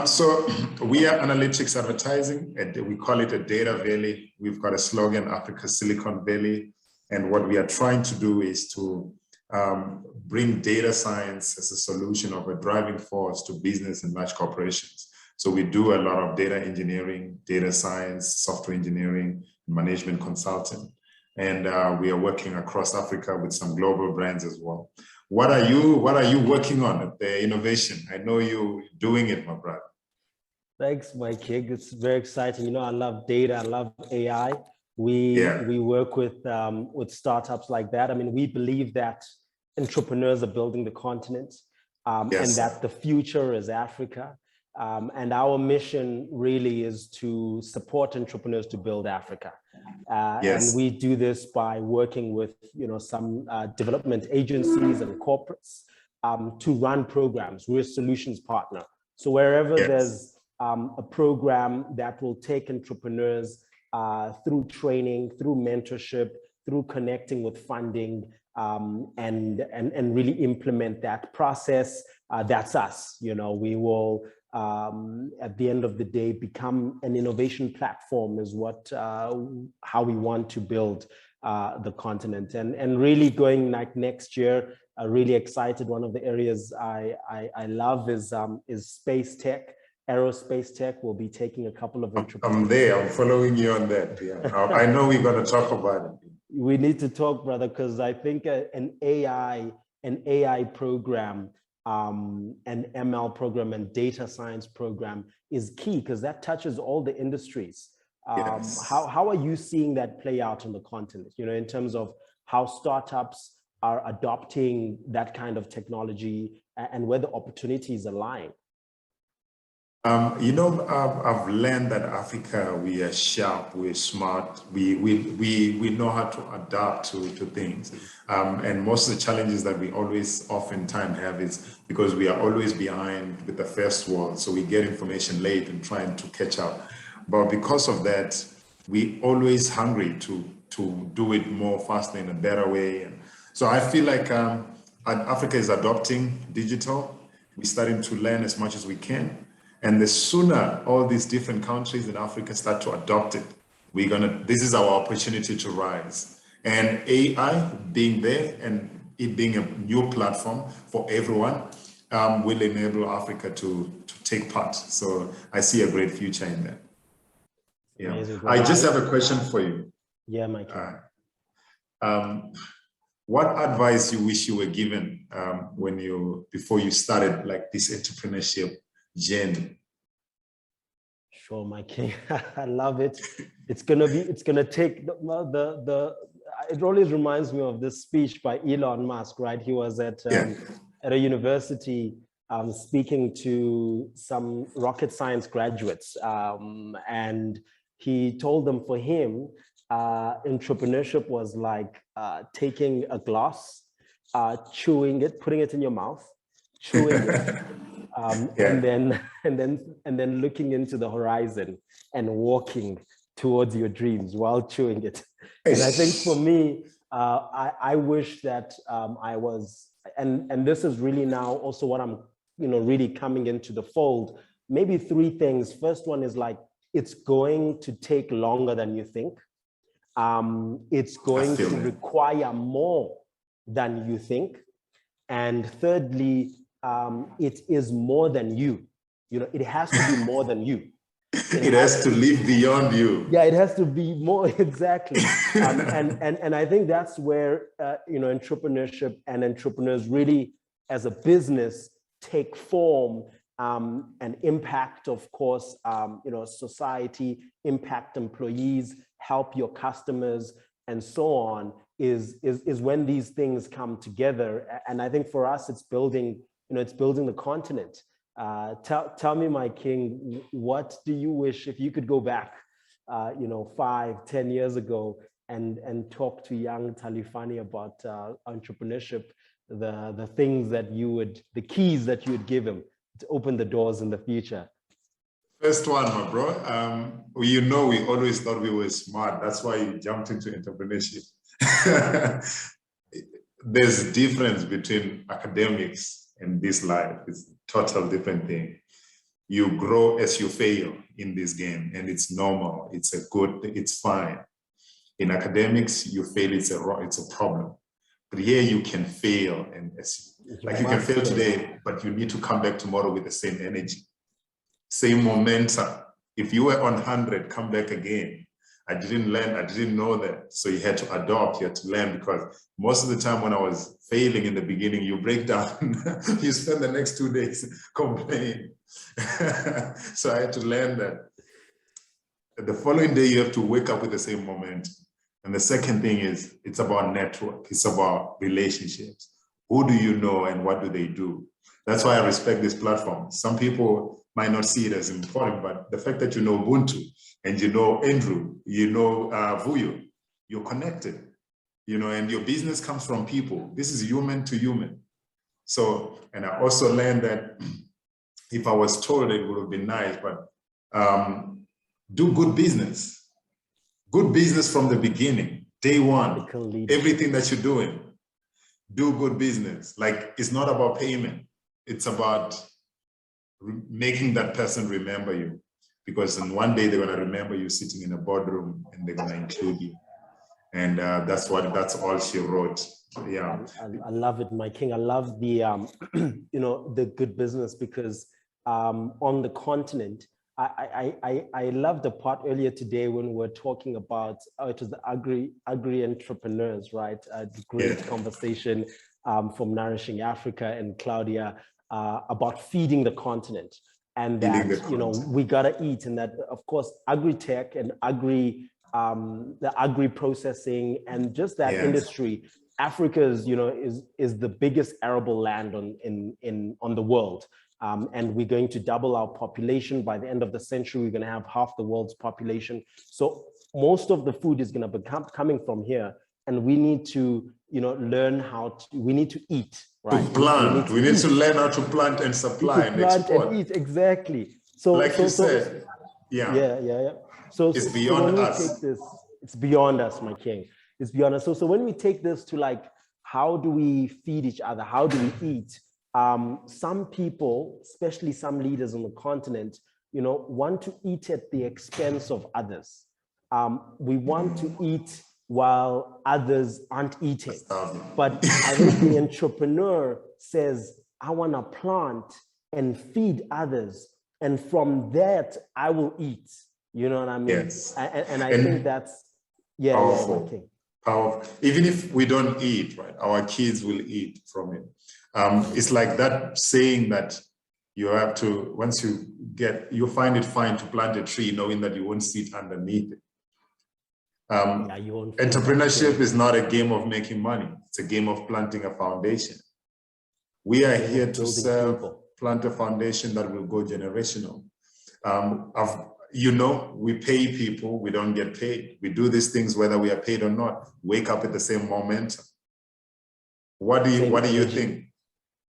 So we are Analytics Advertising, and we call it a data valley. We've got a slogan, Africa Silicon Valley. And what we are trying to do is to bring data science as a solution of a driving force to business and large corporations. So we do a lot of data engineering, data science, software engineering, management consulting. And we are working across Africa with some global brands as well. What are you working on at the innovation? I know you're doing it, my brother. Thanks, my king. It's very exciting. You know, I love data, I love AI. We work with startups like that. I mean, we believe that entrepreneurs are building the continent, and that the future is Africa. And our mission really is to support entrepreneurs to build Africa. Yes. And we do this by working with, some development agencies and corporates to run programs. We're a solutions partner. So wherever Yes. there's a program that will take entrepreneurs through training, through mentorship, through connecting with funding, and really implement that process, that's us. We will, at the end of the day, become an innovation platform is how we want to build the continent. And really going like next year, really excited. One of the areas I love is space tech. Aerospace tech will be taking a couple of I'm there. I'm following you on that. Yeah, I know we're going to talk about it. We need to talk, brother, because I think an AI program, an ML program, and data science program is key because that touches all the industries. Yes. How are you seeing that play out on the continent? In terms of how startups are adopting that kind of technology and where the opportunities are lying. I've learned that Africa, we are sharp, we're smart, we know how to adapt to things. And most of the challenges that we oftentimes have is because we are always behind with the first world. So we get information late and trying to catch up. But because of that, we always hungry to do it more faster in a better way. And so I feel like Africa is adopting digital. We're starting to learn as much as we can. And the sooner all these different countries in Africa start to adopt it, this is our opportunity to rise. And AI being there and it being a new platform for everyone will enable Africa to take part. So I see a great future in that. Yeah. I just have a question for you. Yeah, Mike. What advice you wish you were given before you started like this entrepreneurship journey? Sure, my king. I love it. It's gonna take it always reminds me of this speech by Elon Musk, right? He was at a university speaking to some rocket science graduates, and he told them for him, entrepreneurship was like taking a glass, chewing it, putting it in your mouth, chewing it, and then looking into the horizon and walking towards your dreams while chewing it. And I think for me, I wish that I was, and this is really now also what I'm, really coming into the fold. Maybe three things. First one is like, it's going to take longer than you think. It's going to require more than you think. And thirdly, it is more than you. It has to be more than you. It has to live beyond you. Yeah, it has to be more, exactly. And I think that's where, entrepreneurship and entrepreneurs really, as a business, take form and impact, of course, society, impact employees, help your customers, and so on, is when these things come together. And I think for us, it's building the continent. Tell me, my king, what do you wish if you could go back, 5-10 years ago and talk to young Talifani about entrepreneurship, the things that the keys that you would give him to open the doors in the future? First one, my bro, we always thought we were smart. That's why you jumped into entrepreneurship. There's a difference between academics and this life. It's a total different thing. You grow as you fail in this game, and it's normal. It's fine. In academics, you fail, it's a problem. But here you can fail, and you can fail today, but you need to come back tomorrow with the same energy, same momentum. If you were on 100, come back again. I didn't learn, I didn't know that. So you had to adopt, you had to learn, because most of the time when I was failing in the beginning, you break down, you spend the next 2 days complaining. So I had to learn that the following day, you have to wake up with the same momentum. And the second thing is, it's about network. It's about relationships. Who do you know and what do they do? That's why I respect this platform. Some people might not see it as important, but the fact that you know Ubuntu and you know Andrew, you know Vuyo, you're connected, you know, and your business comes from people. This is human to human. So, and I also learned that if I was told, it would have been nice, but do good business. Good business from the beginning, day one, everything that you're doing, do good business. Like, it's not about payment. It's about making that person remember you, because in one day they're going to remember you sitting in a boardroom and they're going to include you. And that's all she wrote. Yeah. I love it, my king. I love the, you know, the good business, because on the continent, I love the part earlier today when we were talking about, it was the agri entrepreneurs, right? Great conversation from Nourishing Africa and Claudia about feeding the continent, and that, you know, we gotta eat, and that, of course, agri-tech and the agri-processing and just that industry, Africa is, you know, is the biggest arable land on the world. And we're going to double our population. By the end of the century, we're going to have half the world's population. So most of the food is going to be coming from here. And we need to, you know, learn how to, we need to eat, right? To plant. We need to learn how to plant and supply and export. And eat, exactly. So, like you said, So it's beyond us. It's beyond us, my king. It's beyond us. So when we take this to, like, how do we feed each other? How do we eat? Some people, especially some leaders on the continent, you know, want to eat at the expense of others. We want to eat while others aren't eating. But I think the entrepreneur says, I want to plant and feed others, and from that, I will eat. You know what I mean? Yes. And I think that's, powerful. Okay. Powerful. Even if we don't eat, right, our kids will eat from it. It's like that saying that you have to, once you find it fine to plant a tree knowing that you won't sit underneath it. Entrepreneurship is not a game of making money. It's a game of planting a foundation. We are here to plant a foundation that will go generational. You know, we pay people, we don't get paid. We do these things whether we are paid or not. Wake up at the same momentum. What do you think?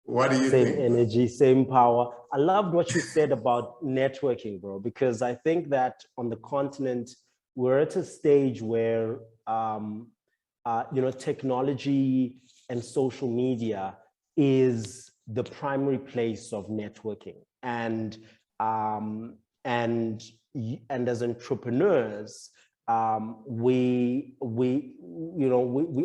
What do you think? Same energy, same power. I loved what you said about networking, bro, because I think that on the continent, we're at a stage where, you know, technology and social media is the primary place of networking. And as entrepreneurs, we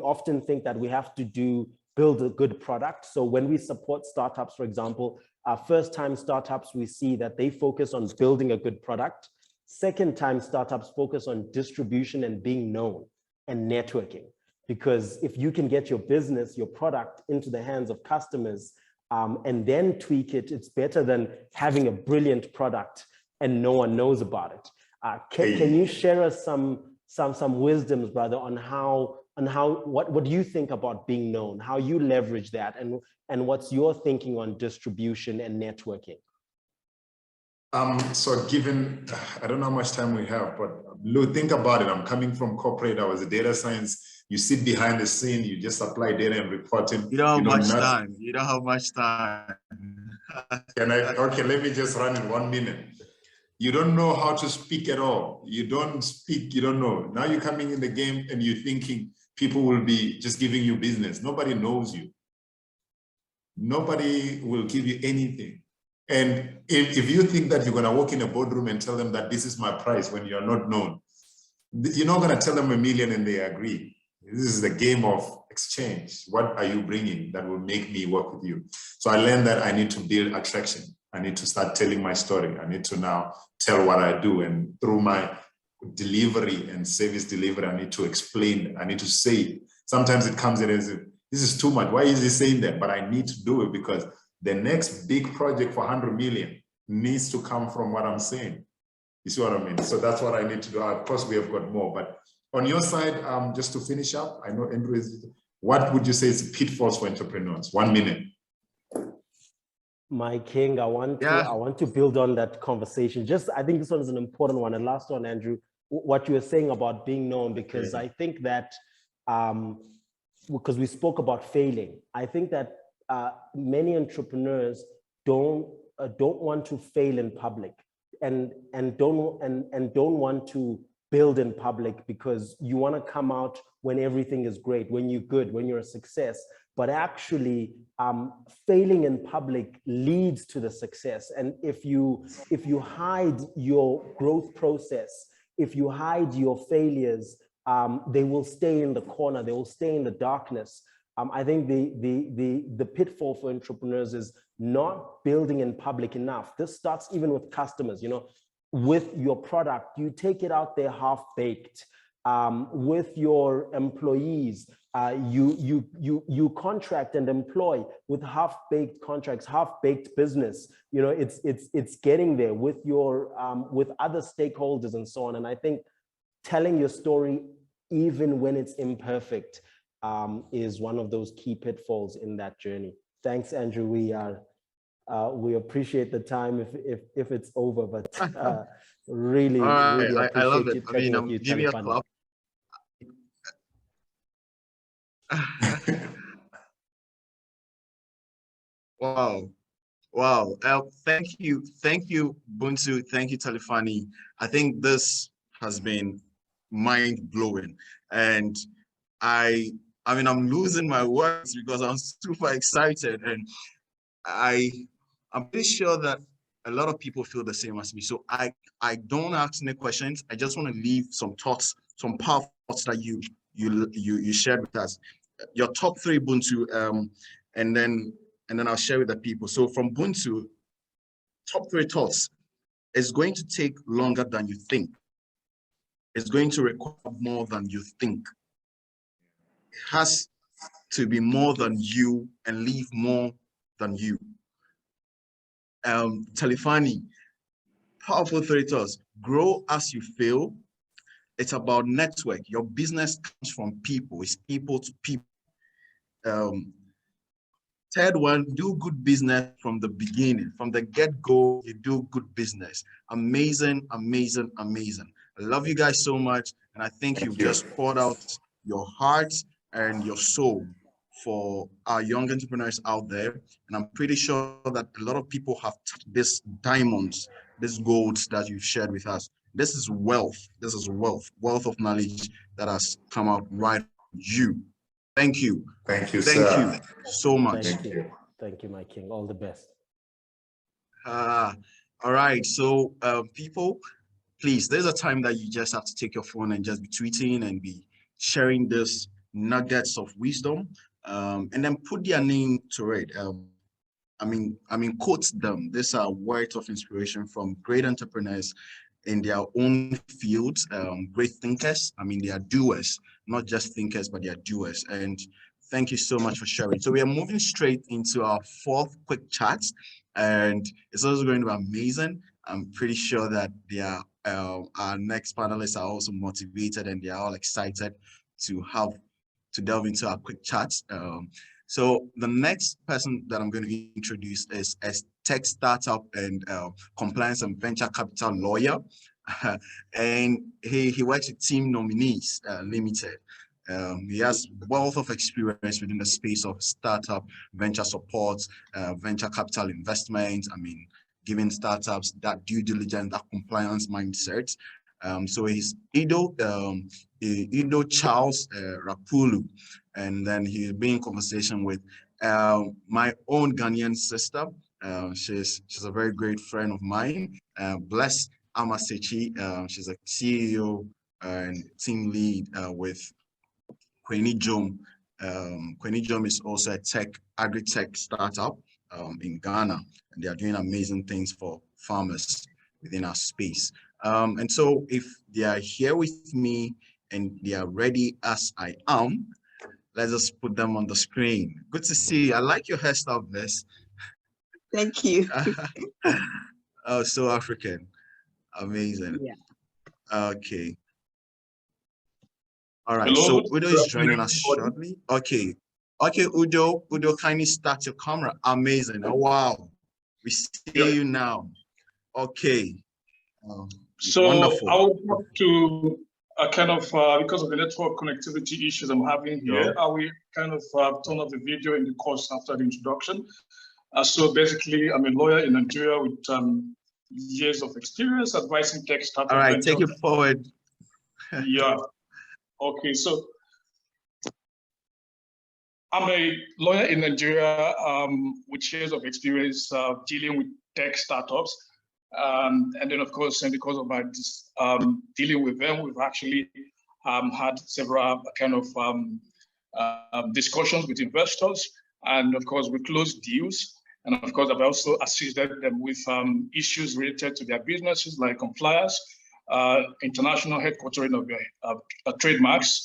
often think that we have to build a good product. So when we support startups, for example, first-time startups, we see that they focus on building a good product. Second-time startups focus on distribution and being known and networking. Because if you can get your business, your product into the hands of customers and then tweak it, it's better than having a brilliant product and no one knows about it. Can you share us some wisdoms, brother, on what do you think about being known, how you leverage that, and what's your thinking on distribution and networking? So given, I don't know how much time we have, but Lou, think about it. I'm coming from corporate. I was a data science. You sit behind the scene, you just apply data and reporting. You don't have much time. You don't have much time. Okay, let me just run in 1 minute. You don't know how to speak at all. You don't speak, you don't know. Now you're coming in the game and you're thinking people will be just giving you business. Nobody knows you. Nobody will give you anything. And if you think that you're going to walk in a boardroom and tell them that this is my price when you're not known, you're not going to tell them $1 million and they agree. This is the game of exchange. What are you bringing that will make me work with you? So I learned that I need to build attraction. I need to start telling my story. I need to now tell what I do. And through my delivery and service delivery, I need to explain. I need to say it. Sometimes it comes in as if, this is too much. Why is he saying that? But I need to do it because the next big project for 100 million needs to come from what I'm saying. You see what I mean? So that's what I need to do. Of course, we have got more. But on your side, just to finish up, I know Andrew is, what would you say is pitfalls for entrepreneurs? 1 minute. My king, I want to build on that conversation. I think this one is an important one. And last one, Andrew, what you were saying about being known, because I think that because we spoke about failing, I think that many entrepreneurs don't want to fail in public, and don't want to build in public, because you want to come out when everything is great, when you're good, when you're a success. But actually, failing in public leads to the success. And if you hide your growth process, if you hide your failures, they will stay in the corner, they will stay in the darkness. I think the pitfall for entrepreneurs is not building in public enough. This starts even with customers, with your product, you take it out there half-baked. With your employees, you contract and employ with half-baked contracts, half-baked business. It's getting there with your with other stakeholders and so on. And I think telling your story, even when it's imperfect, is one of those key pitfalls in that journey. Thanks, Andrew. We appreciate the time if it's over, but really appreciate I love it. you taking I'm giving you a clap. Wow. Thank you, Buntu. Thank you, Talifani. I think this has been mind-blowing, and I'm losing my words because I'm super excited, and I'm pretty sure that a lot of people feel the same as me. So I don't ask any questions. I just want to leave some thoughts, some powerful thoughts that you shared with us. Your top three, Buntu, and then I'll share with the people. So from Buntu, top three thoughts is going to take longer than you think. It's going to require more than you think. It has to be more than you and leave more than you. Talifani, powerful three thoughts. Grow as you fail. It's about network. Your business comes from people. It's people to people. Third one, do good business from the beginning. From the get-go, you do good business. Amazing, amazing, amazing. I love you guys so much. And I think you've just poured out your heart and your soul for our young entrepreneurs out there. And I'm pretty sure that a lot of people have these diamonds, these golds that you've shared with us. This is wealth. This is wealth of knowledge that has come out right from you. Thank you. Thank you, Thank sir. you so much. Thank you, my king. All the best. All right. So people, please, there's a time that you just have to take your phone and just be tweeting and be sharing this nuggets of wisdom, and then put their name to it. Quote them. These are words of inspiration from great entrepreneurs in their own fields, great thinkers. They are doers, not just thinkers, but they are doers. And thank you so much for sharing. So we are moving straight into our fourth quick chat, and it's also going to be amazing. I'm pretty sure that our next panelists are also motivated and they are all excited to delve into our quick chats. So the next person that I'm going to introduce is a tech startup and compliance and venture capital lawyer. And he works with Team Nominees Limited. He has wealth of experience within the space of startup, venture support, venture capital investment. Giving startups that due diligence, that compliance mindset. So he's Ido Charles Rapulu, and then he'll be in conversation with my own Ghanaian sister. She's a very great friend of mine, Bless Amasechi. She's a CEO and team lead with Kweni Jom. Kweni Jom is also a agri-tech startup in Ghana, and they are doing amazing things for farmers within our space. And so if they are here with me and they are ready as I am, let's just put them on the screen. Good to see you. I like your hairstyle, Bless. Thank you. Oh, so African. Amazing. Yeah. Okay. All right. Hello. So Udo is joining us shortly. Okay. Okay, Udo, kindly start your camera. Amazing. Oh, wow. We see you now. Okay. So wonderful. I would want to because of the network connectivity issues I'm having here, I will kind of turn off the video in the course after the introduction. So basically, I'm a lawyer in Nigeria with years of experience advising tech startups. All right, take it forward. Yeah. Okay, so I'm a lawyer in Nigeria with years of experience dealing with tech startups. And then, of course, and because of my dealing with them, we've actually had several kind of discussions with investors. And of course, we closed deals. And of course, I've also assisted them with issues related to their businesses like compliance, international headquartering of their trademarks,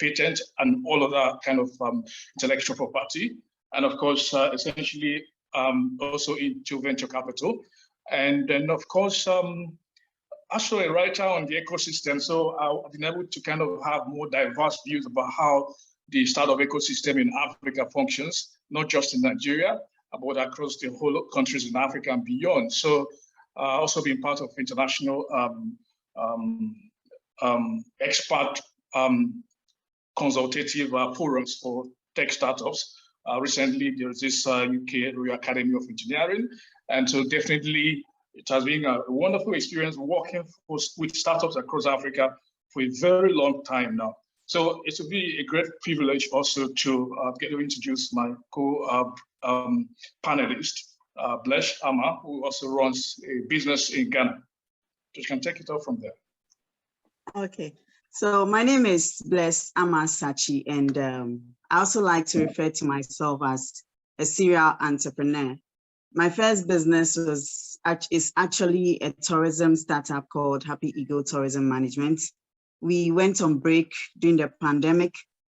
patent, and all of that kind of intellectual property. And of course, essentially also into venture capital. And then, of course, actually a writer on the ecosystem. So I've been able to kind of have more diverse views about how the startup ecosystem in Africa functions, not just in Nigeria, but across the whole countries in Africa and beyond. So also being part of international expert consultative forums for tech startups. Recently, there's this UK Royal Academy of Engineering. And so definitely it has been a wonderful experience working with startups across Africa for a very long time now. So it will be a great privilege also to get to introduce my co-panelist, Blesh Ama, who also runs a business in Ghana. You can take it off from there. Okay, so my name is Bless Ama Sachi, and I also like to refer to myself as a serial entrepreneur. My first business is actually a tourism startup called Happy Eagle Tourism Management. We went on break during the pandemic,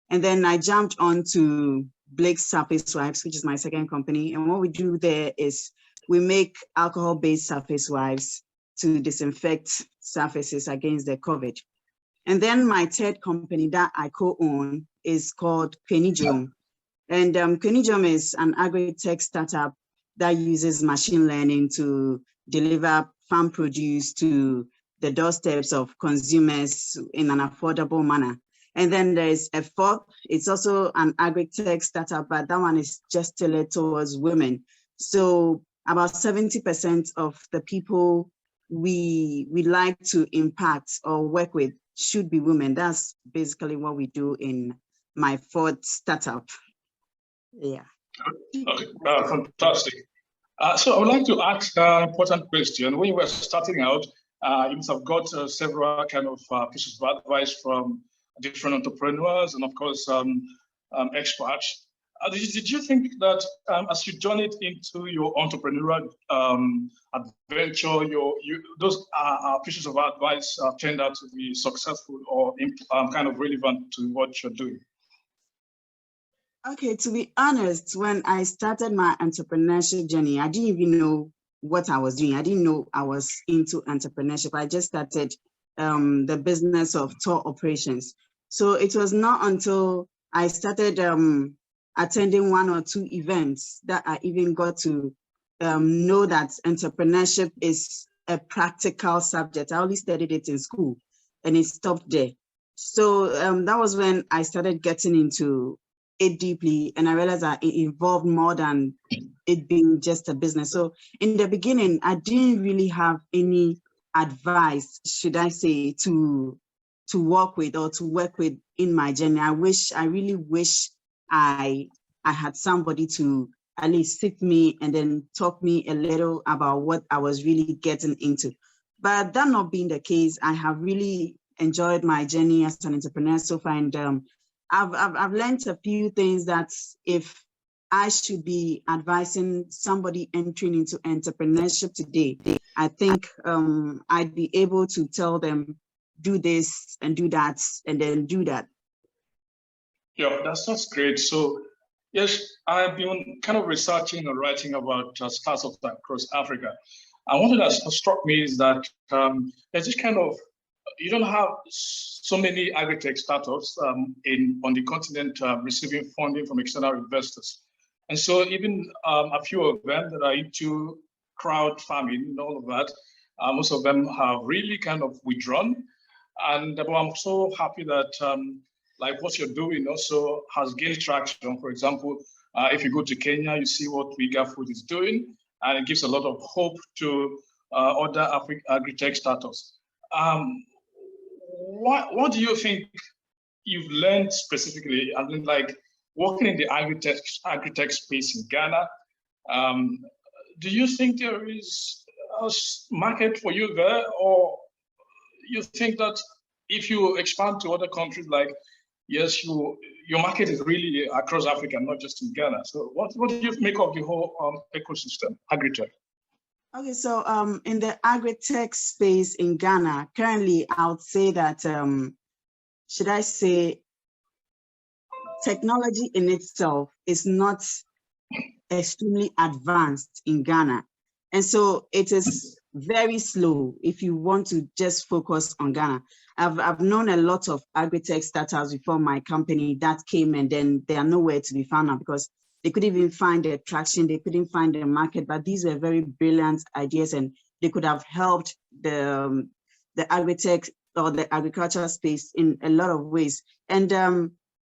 and then I jumped onto Blake's Surface Wipes, which is my second company. And what we do there is we make alcohol-based surface wipes to disinfect surfaces against the COVID. And then my third company that I co-own is called Kenijom. And Kenijom is an agri-tech startup that uses machine learning to deliver farm produce to the doorsteps of consumers in an affordable manner. And then there's a fourth, it's also an agri-tech startup, but that one is just tailored towards women. So about 70% of the people we like to impact or work with should be women. That's basically what we do in my fourth startup. Yeah. Okay, fantastic. So I would like to ask an important question. When you were starting out, you must have got several kind of pieces of advice from different entrepreneurs and of course experts. Did you think that as you journeyed into your entrepreneurial adventure, those pieces of advice turned out to be successful or kind of relevant to what you're doing? Okay, to be honest, when I started my entrepreneurship journey, I didn't even know what I was doing. I didn't know I was into entrepreneurship. I just started the business of tour operations. So it was not until I started attending one or two events that I even got to know that entrepreneurship is a practical subject. I only studied it in school and it stopped there. So that was when I started getting into it deeply, and I realized that it involved more than it being just a business. So in the beginning, I didn't really have any advice, should I say, to work with or to work with in my journey. I really wish I had somebody to at least sit me and then talk me a little about what I was really getting into. But that not being the case, I have really enjoyed my journey as an entrepreneur so far, and I've learned a few things that if I should be advising somebody entering into entrepreneurship today, I think I'd be able to tell them, do this and do that, and then do that. Yeah, that's great. So yes, I've been kind of researching and writing about startups across Africa. And one thing that struck me is that there's this kind of, you don't have so many agri-tech startups on the continent receiving funding from external investors. And so even a few of them that are into crowd farming and all of that. Most of them have really kind of withdrawn. And I'm so happy that like what you're doing also has gained traction. For example, if you go to Kenya, you see what Wiga Food is doing, and it gives a lot of hope to other agri-tech startups. What do you think you've learned specifically, and then like working in the agri-tech space in Ghana? Do you think there is a market for you there, or you think that if you expand to other countries, like, yes, your market is really across Africa, not just in Ghana? So what do you make of the whole ecosystem, agri-tech? Okay, so in the agri-tech space in Ghana, currently, I would say that, should I say, technology in itself is not extremely advanced in Ghana. And so it is very slow if you want to just focus on Ghana. I've known a lot of agri-tech startups before my company that came, and then they are nowhere to be found now because they couldn't even find the traction, they couldn't find the market, but these were very brilliant ideas, and they could have helped the agri-tech or the agricultural space in a lot of ways. And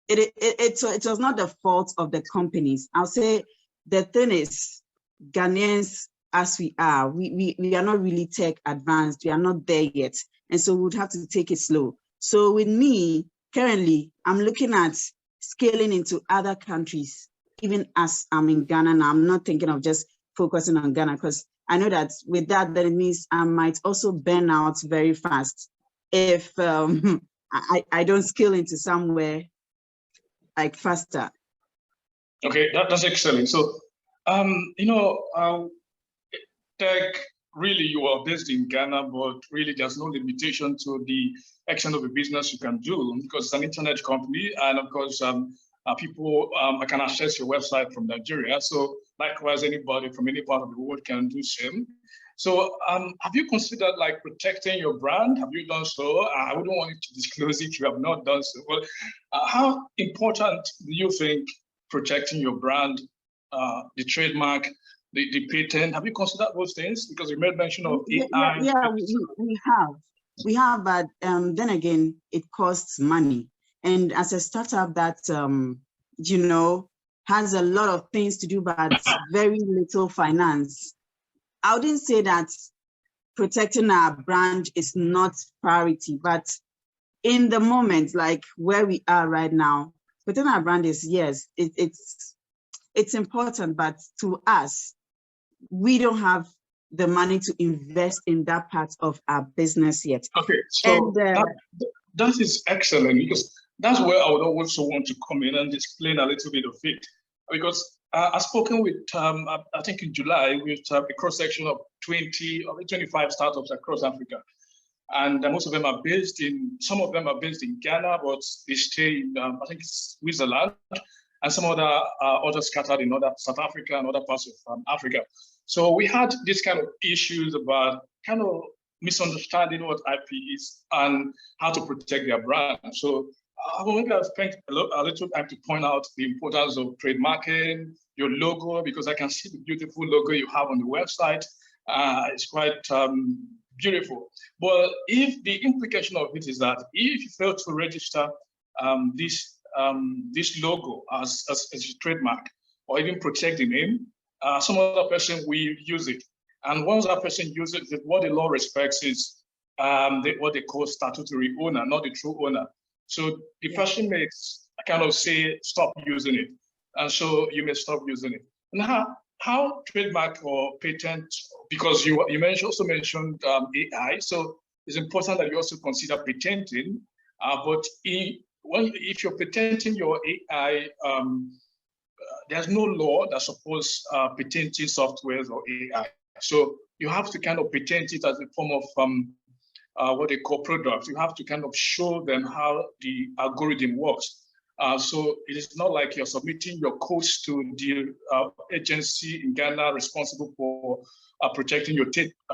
it was not the fault of the companies. I'll say the thing is, Ghanaians, as we are, we are not really tech advanced. We are not there yet. And so we would have to take it slow. So with me, currently, I'm looking at scaling into other countries, even as I'm in Ghana now. I'm not thinking of just focusing on Ghana, because I know that with that, it means I might also burn out very fast if I don't scale into somewhere like faster. Okay, that's excellent. So, tech, really, you are based in Ghana, but really there's no limitation to the extent of the business you can do, because it's an internet company, and of course, people can access your website from Nigeria. So likewise, anybody from any part of the world can do same. So have you considered like protecting your brand? Have you done so? I wouldn't want you to disclose if you have not done so. Well, how important do you think protecting your brand, the trademark, the patent? Have you considered those things? Because you made mention of AI. Yeah, we have, but then again, it costs money. And as a startup that, has a lot of things to do, but very little finance, I wouldn't say that protecting our brand is not priority, but in the moment, like where we are right now, protecting our brand is, yes, it's important, but to us, we don't have the money to invest in that part of our business yet. Okay, so that is excellent, because that's where I would also want to come in and explain a little bit of it. Because I've spoken with, I think in July, with a cross-section of 20 or 25 startups across Africa. And most of them are based in, some of them are based in Ghana, but they stay in, I think it's Switzerland, and some others scattered in South Africa and other parts of Africa. So we had this kind of issues about kind of misunderstanding what IP is and how to protect their brand. So I want to spend a little time to point out the importance of trademarking, your logo, because I can see the beautiful logo you have on the website. It's quite beautiful. But if the implication of it is that if you fail to register this logo as a trademark, or even protect the name, some other person will use it. And once that person uses it, what the law respects is what they call statutory owner, not the true owner. So the person may kind of say, stop using it. And so you may stop using it. And how trademark or patent, because you also mentioned AI, so it's important that you also consider patenting. But if you're patenting your AI, there's no law that supports patenting softwares or AI. So you have to kind of patent it as a form of what they call products. You have to kind of show them how the algorithm works. So it is not like you're submitting your codes to the agency in Ghana responsible for protecting your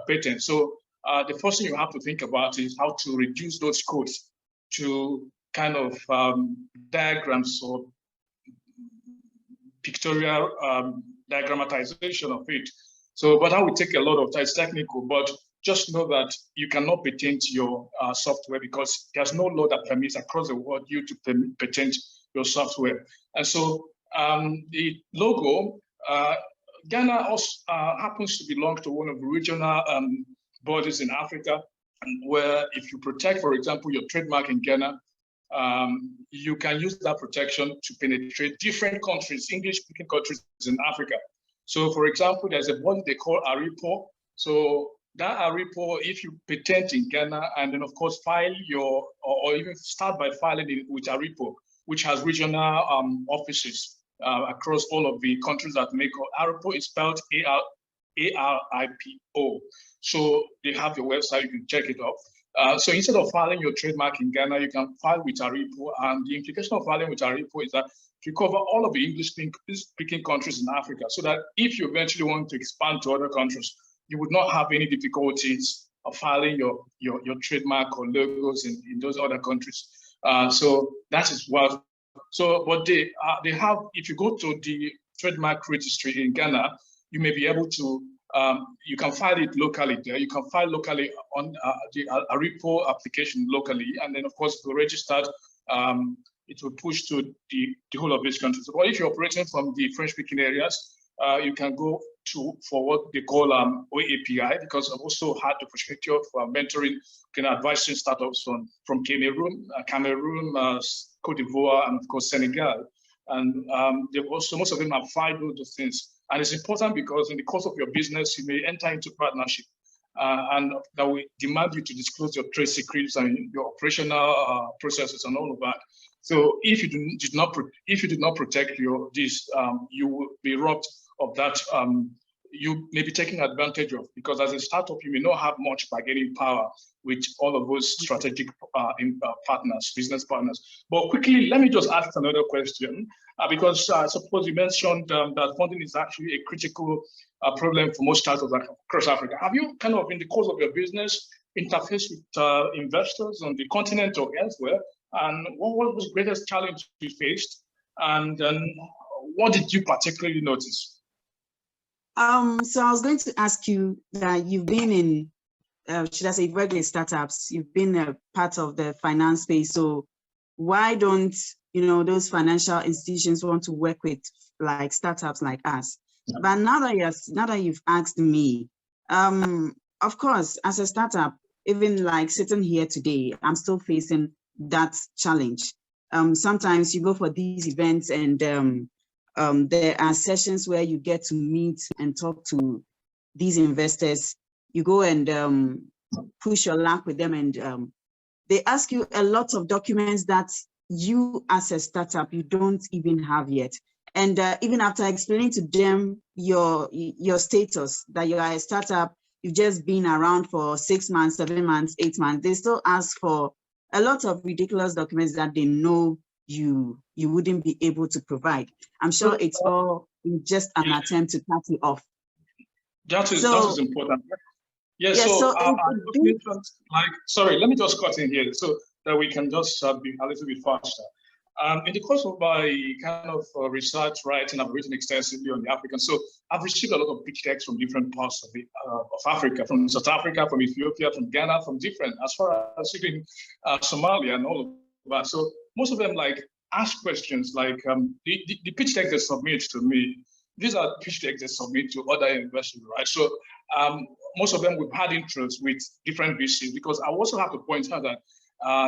patent. So the first thing you have to think about is how to reduce those codes to kind of diagrams or pictorial diagrammatization of it. So, but that will take a lot of time. It's technical, but just know that you cannot patent your software because there's no law that permits across the world you to patent your software. And so the logo, Ghana also happens to belong to one of the regional bodies in Africa, where if you protect, for example, your trademark in Ghana, you can use that protection to penetrate different countries, English-speaking countries in Africa. So, for example, there's a body they call ARIPO. So that ARIPO, if you patent in Ghana and then, of course, file your, or even start by filing it with ARIPO, which has regional offices across all of the countries that make ARIPO is spelled ARIPO. So they have your website, you can check it out. So instead of filing your trademark in Ghana, you can file with ARIPO. And the implication of filing with ARIPO is that you cover all of the English-speaking countries in Africa, so that if you eventually want to expand to other countries, you would not have any difficulties of filing your trademark or logos in those other countries. So that is what. So, but they have. If you go to the trademark registry in Ghana, you may be able to. You can file it locally there. You can file locally on the ARIPO application locally, and then of course, if you're registered, it will push to the whole of these countries. But if you're operating from the French-speaking areas, you can go for what they call OAPI, because I've also had the perspective of mentoring and advising startups from Cameroon, Cote d'Ivoire, and of course Senegal. And they've also, most of them have filed all those things. And it's important because in the course of your business, you may enter into partnership and that will demand you to disclose your trade secrets and your operational processes and all of that. So if you did not protect this, you will be robbed of that. You may be taken advantage of, because as a startup, you may not have much bargaining power with all of those strategic partners, business partners. But quickly, let me just ask another question, because I suppose you mentioned that funding is actually a critical problem for most startups across Africa. Have you kind of, in the course of your business, interfaced with investors on the continent or elsewhere? And what was the greatest challenge you faced? And what did you particularly notice? So I was going to ask you that you've been in, should I say, regular startups, you've been a part of the finance space. So why don't, those financial institutions want to work with like startups like us? But now that you've asked me, of course, as a startup, even like sitting here today, I'm still facing that challenge. Sometimes you go for these events and there are sessions where you get to meet and talk to these investors. You go and push your luck with them, and they ask you a lot of documents that you as a startup, you don't even have yet. And even after explaining to them your status, that you are a startup, you've just been around for 6 months, 7 months, 8 months, they still ask for a lot of ridiculous documents that they know you wouldn't be able to provide. I'm sure it's all just an attempt to cut you off. That is important. Yes, yeah, so sorry, let me just cut in here so that we can just be a little bit faster. In the course of my kind of research writing, I've written extensively on the African. So I've received a lot of pitch decks from different parts of Africa, from South Africa, from Ethiopia, from Ghana, from different, as far as even Somalia and all of that. So most of them ask questions like the pitch decks they submit to me. These are pitch decks they submit to other investors, right? So most of them we've had interest with different VCs, because I also have to point out that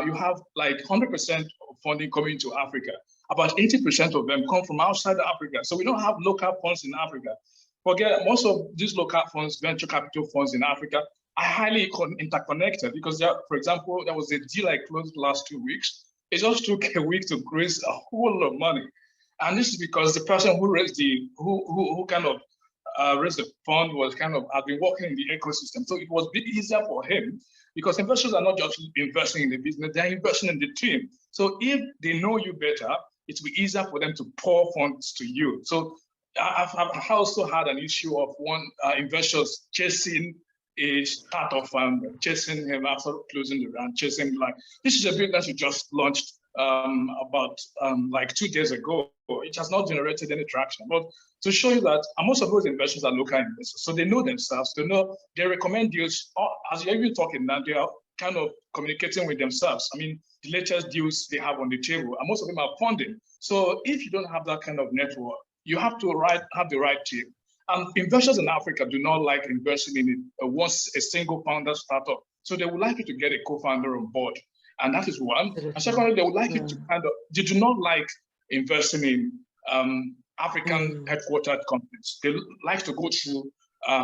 you have 100% of funding coming to Africa. About 80% of them come from outside Africa. So we don't have local funds in Africa. Forget, most of these local funds, venture capital funds in Africa, are highly interconnected, because for example, there was a deal I closed last 2 weeks. It just took a week to raise a whole lot of money. And this is because the person who raised who kind of raised the fund was had been working in the ecosystem. So it was a bit easier for him, because investors are not just investing in the business, they're investing in the team. So if they know you better, it will be easier for them to pour funds to you. So I've also had an issue of investors chasing a startup founder, chasing him after closing the round, chasing this is a business we just launched about 2 days ago. it has not generated any traction. But to show you that most of those investors are local investors, so they know themselves, they recommend deals. As you're even talking now, they are kind of communicating with themselves. I mean, the latest deals they have on the table, and most of them are funding. So if you don't have that kind of network, you have to have the right team. And investors in Africa do not like investing in a single founder startup. So they would like you to get a co-founder on board. And that is one. And secondly, they would like you to they do not like investing in African headquartered companies. They like to go through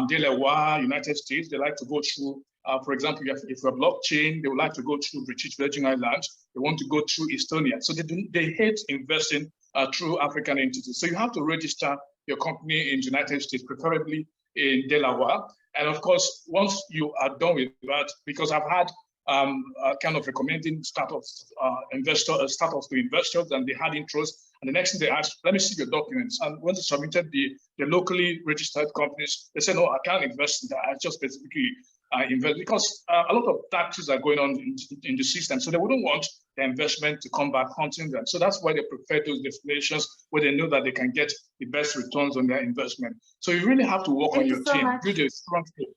Delaware, United States. They like to go through, for example, if you're a blockchain, they would like to go through British Virgin Islands. They want to go through Estonia. So they hate investing through African entities. So you have to register your company in the United States, preferably in Delaware. And of course, once you are done with that, because I've had kind of recommending startups to investors, and they had interest. And the next thing they asked, let me see your documents. And when they submitted the locally registered companies, they said, no, I can't invest in that. I just specifically invest, because a lot of taxes are going on in the system. So they wouldn't want the investment to come back haunting them. So that's why they prefer those destinations where they know that they can get the best returns on their investment. So you really have to work on your team, build a strong team.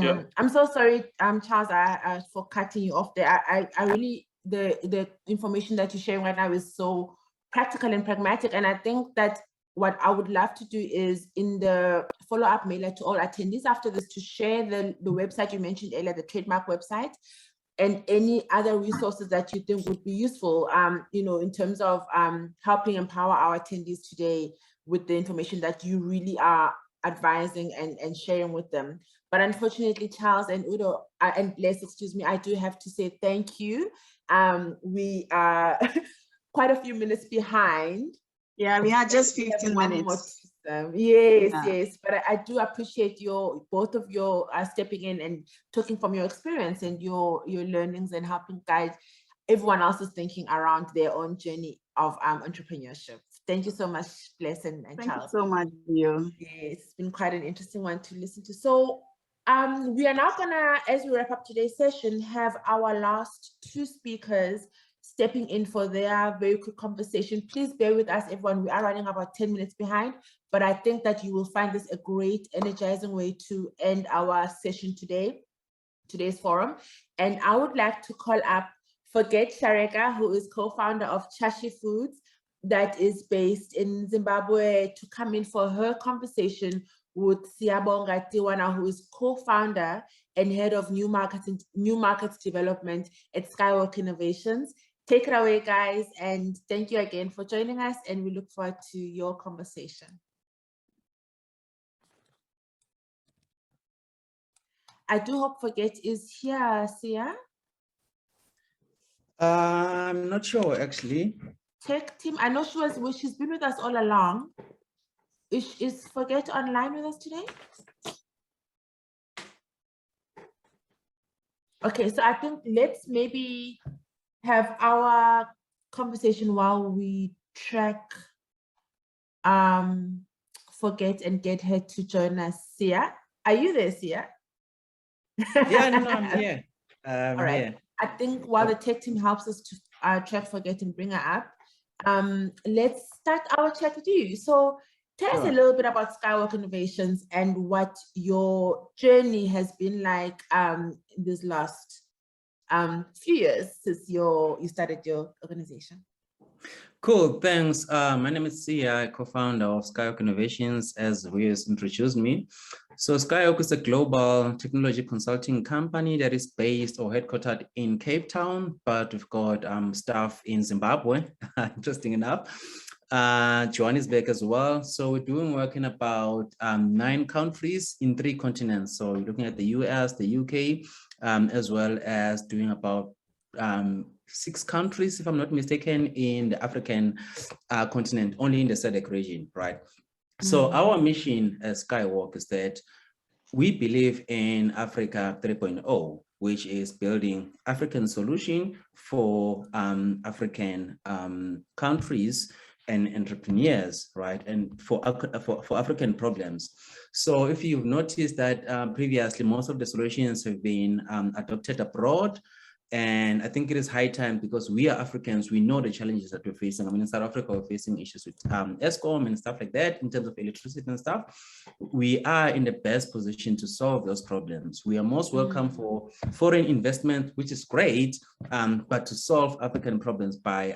Yeah. I'm so sorry, Charles, for cutting you off there. I really, the information that you're sharing right now is so practical and pragmatic. And I think that what I would love to do is, in the follow-up mailer to all attendees after this, to share the website you mentioned earlier, the trademark website, and any other resources that you think would be useful, in terms of helping empower our attendees today with the information that you really are advising and sharing with them. But unfortunately, Charles and Udo, and Bless, excuse me, I do have to say thank you. We are quite a few minutes behind. Yeah, we had just 15 minutes. Yes, but I do appreciate both of your stepping in and talking from your experience and your learnings, and helping guide everyone else's thinking around their own journey of entrepreneurship. Thank you so much, Bless and Charles. Thank you so much, Leo. Yes, it's been quite an interesting one to listen to. So we are now gonna, as we wrap up today's session, have our last two speakers stepping in for their very quick conversation. Please bear with us, everyone. We are running about 10 minutes behind, but I think that you will find this a great, energizing way to end our session today, today's forum. And I would like to call up Forget Shareka, who is co-founder of Chashi Foods, that is based in Zimbabwe, to come in for her conversation with Siyabonga Tiwana, who is co-founder and head of new markets development at Skywork Innovations. Take it away, guys, and thank you again for joining us, and we look forward to your conversation. I do hope Forget is here, Sia. I'm not sure, actually. Check team. I know she's been with us all along. Is Forget online with us today? Okay, so I think let's maybe have our conversation while we track Forget and get her to join us. Sia, are you there, Sia? Yeah, no, I'm here. All right. Here. I think while the tech team helps us to track Forget and bring her up, let's start our chat with you. So tell us a little bit about Skywork Innovations and what your journey has been like this last few years since you started your organization. Cool, thanks. My name is Sia, co-founder of Skywork Innovations, as Rios introduced me. So Skywork is a global technology consulting company that is based or headquartered in Cape Town, but we've got staff in Zimbabwe, interesting enough, Johannesburg as well. So we're doing work in about 9 countries in 3 continents. So we're looking at the US, the UK, as well as doing about 6 countries, if I'm not mistaken, in the African continent, only in the SADC region, right? So our mission as Skywork is that we believe in Africa 3.0, which is building African solution for African countries and entrepreneurs, right? And for African problems. So if you've noticed that previously, most of the solutions have been adopted abroad, And I think it is high time, because we are Africans, we know the challenges that we're facing. I mean, in South Africa, we're facing issues with ESCOM and stuff like that in terms of electricity and stuff. We are in the best position to solve those problems. We are most welcome for foreign investment, which is great, but to solve African problems by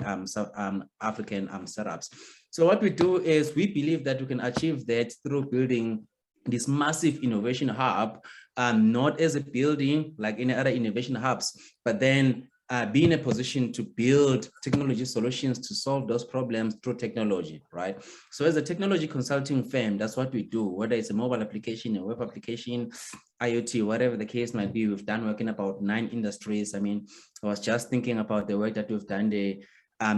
African setups. So what we do is we believe that we can achieve that through building this massive innovation hub, not as a building like any other innovation hubs, but then be in a position to build technology solutions to solve those problems through technology, right? So as a technology consulting firm, that's what we do, whether it's a mobile application, a web application, IoT, whatever the case might be. We've done work in about 9 industries. I mean, I was just thinking about the work that we've done, the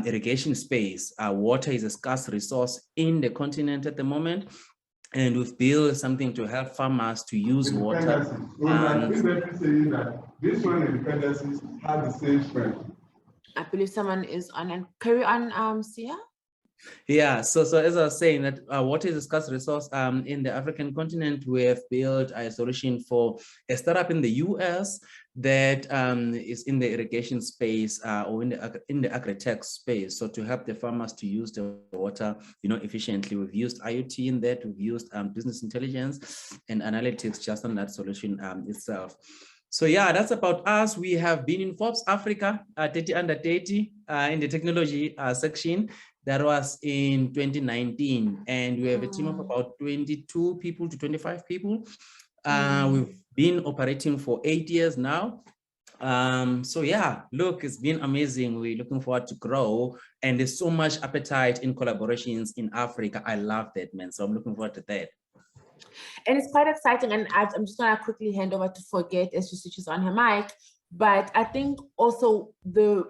irrigation space. Water is a scarce resource in the continent at the moment. And we've built something to help farmers to use water. Saying that this one independencies have the same strength. I believe someone is on, and carry on, Sia. Yeah, so as I was saying, that water is a scarce resource in the African continent. We have built a solution for a startup in the US that is in the irrigation space or in the agri-tech space. So to help the farmers to use the water, efficiently. We've used IoT in that. We've used business intelligence and analytics just on that solution itself. So yeah, that's about us. We have been in Forbes Africa 30 under 30 in the technology section. That was in 2019, and we have a team of about 22 people to 25 people. We've been operating for 8 years now. So yeah, look, it's been amazing. We're looking forward to grow, and there's so much appetite in collaborations in Africa. I love that, man. So I'm looking forward to that. And it's quite exciting. And I'm just gonna quickly hand over to Forget as she switches on her mic. But I think also the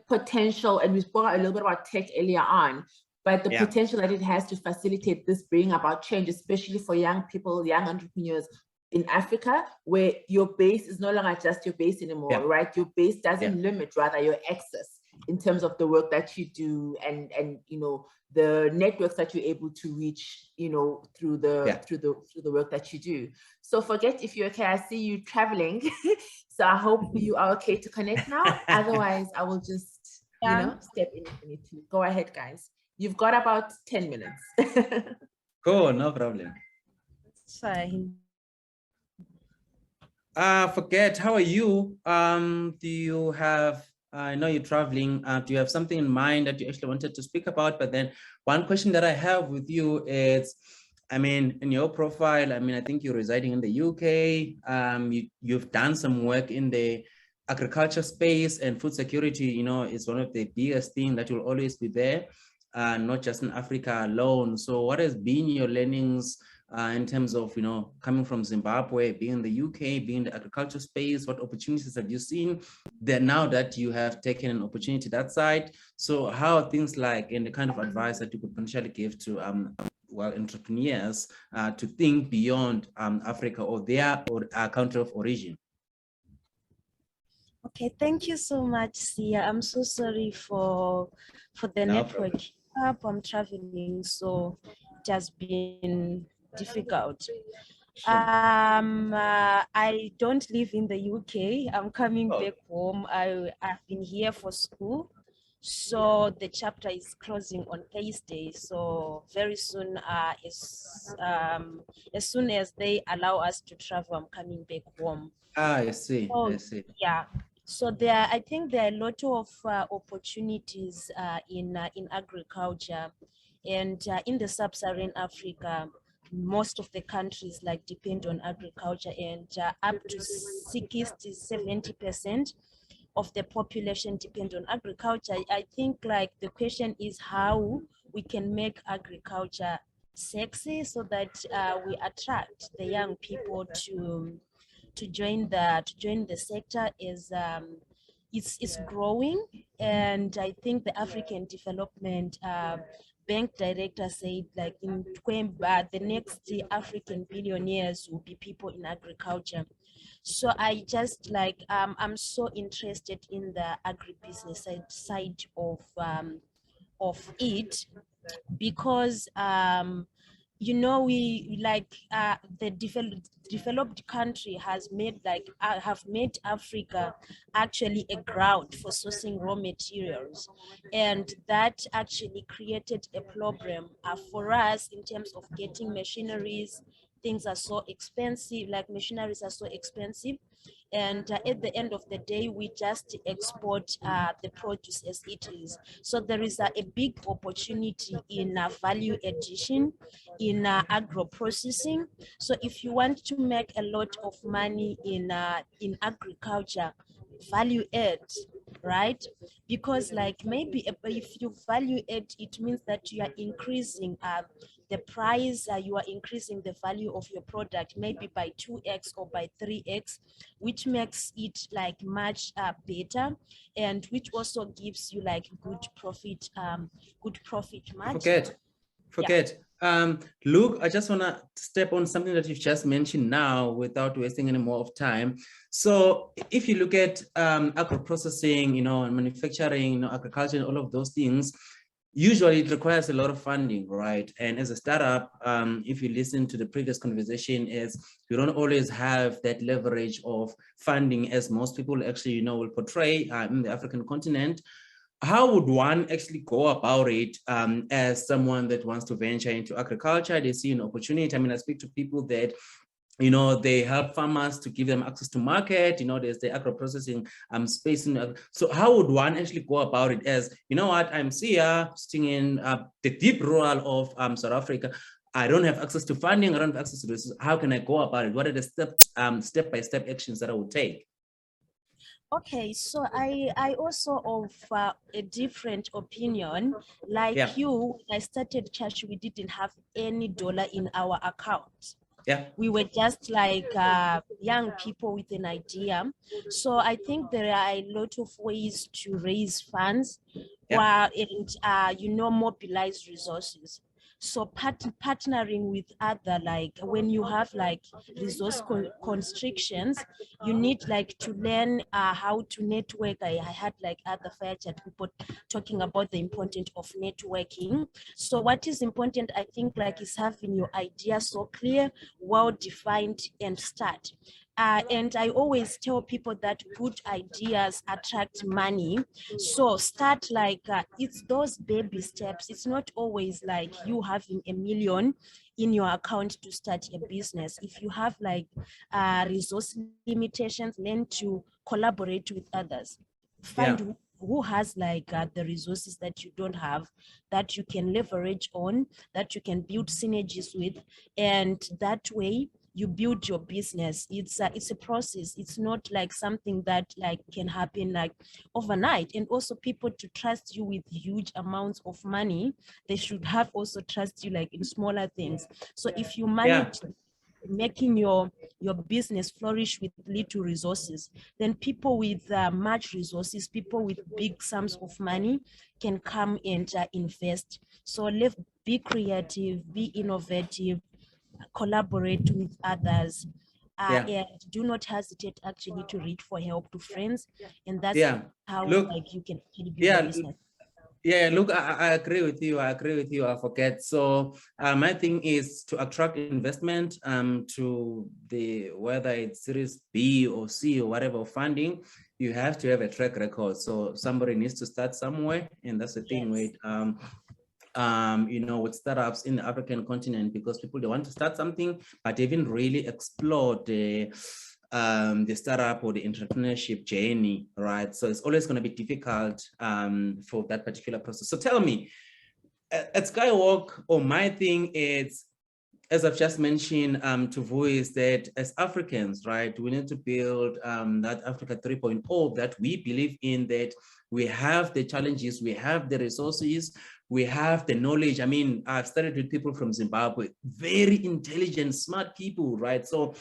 potential, and we spoke a little bit about tech earlier on, but the potential that it has to facilitate this bringing about change, especially for young people, young entrepreneurs in Africa, where your base is no longer just your base anymore, right? Your base doesn't limit, rather your access in terms of the work that you do and the networks that you're able to reach, through the work that you do. So Forget, if you're okay, I see you traveling. So I hope you are okay to connect now. Otherwise, I will just, step in if you need to. Go ahead, guys. You've got about 10 minutes. Cool, no problem. Fine. Forget, how are you? Do you have, I know you're traveling, do you have something in mind that you actually wanted to speak about? But then one question that I have with you is, I mean, in your profile, I mean, I think you're residing in the UK. You've done some work in the agriculture space, and food security, is one of the biggest things that will always be there, not just in Africa alone. So what has been your learnings in terms of, coming from Zimbabwe, being in the UK, being in the agriculture space? What opportunities have you seen that now that you have taken an opportunity that side? So how are things like, and the kind of advice that you could potentially give to entrepreneurs to think beyond Africa or their country of origin? Okay, thank you so much, Sia. I'm so sorry for the network. I'm traveling, so it has been difficult. I don't live in the UK. I'm coming back home. I've been here for school. So the chapter is closing on Thursday. So very soon, as soon as they allow us to travel, I'm coming back home. I see. So, I see. Yeah. So I think there are a lot of opportunities in agriculture, and in the sub-Saharan Africa, most of the countries depend on agriculture, and up to 60–70% of the population depend on agriculture. I think the question is how we can make agriculture sexy so that we attract the young people to join the sector. It's growing, and I think the African Development Bank director said in the next African billionaires will be people in agriculture. So I just I'm so interested in the agribusiness side of it, because you know, we like the developed country has made like have made Africa actually a ground for sourcing raw materials, and that actually created a problem for us in terms of getting machineries. Things are so expensive, like machineries are so expensive, and at the end of the day we just export the produce as it is. So there is a big opportunity in value addition, in agro processing. So if you want to make a lot of money in agriculture, value add, right? Because like maybe if you value add, it means that you are increasing the price, you are increasing the value of your product maybe by 2x or by 3x, which makes it like much better, and which also gives you like good profit margin. Forget. Luke, I just want to step on something that you've just mentioned now without wasting any more of time. So if you look at agro-processing, you know, and manufacturing, you know, agriculture and all of those things, usually it requires a lot of funding, right? And as a startup, if you listen to the previous conversation, is you don't always have that leverage of funding as most people actually, you know, will portray in the African continent. How would one actually go about it as someone that wants to venture into agriculture? They see an opportunity. I mean, I speak to people that, you know, they help farmers to give them access to market. You know, there's the agro-processing space. So how would one actually go about it as, you know what, I'm Sia, sitting in the deep rural of South Africa. I don't have access to funding. I don't have access to this. How can I go about it? What are the step-by-step actions that I would take? Okay, so I also of a different opinion. Like you, when I started church, we didn't have any dollar in our account. Yeah. We were just like young people with an idea. So I think there are a lot of ways to raise funds, and you know, mobilize resources. So partnering with other, like when you have like resource constrictions, you need like to learn how to network. I had like other fire chat people talking about the importance of networking. So what is important, I think, like is having your idea so clear, well defined, and start. And I always tell people that good ideas attract money. So start like, it's those baby steps. It's not always like you having $1 million in your account to start a business. If you have like resource limitations, learn to collaborate with others. Find who has like the resources that you don't have, that you can leverage on, that you can build synergies with, and that way you build your business. It's a process. It's not like something that like can happen like overnight. And also people to trust you with huge amounts of money, they should have also trust you like in smaller things. So if you manage making your business flourish with little resources, then people with much resources, people with big sums of money can come and invest. So be creative, be innovative, collaborate with others, and do not hesitate actually to reach for help to friends, and that's how like you can actually build a business. Look, I agree with you. I forget. So my thing is to attract investment to the, whether it's Series B or C or whatever funding, you have to have a track record. So somebody needs to start somewhere, and that's the thing with you know, with startups in the African continent, because people, they want to start something, but they haven't really explored the startup or the entrepreneurship journey, right? So it's always going to be difficult for that particular process. So tell me, at Skywalk, or my thing is, as I've just mentioned to voice that as Africans, right, we need to build that Africa 3.0 that we believe in, that we have the challenges, we have the resources, we have the knowledge. I mean, I've studied with people from Zimbabwe, very intelligent, smart people, right? So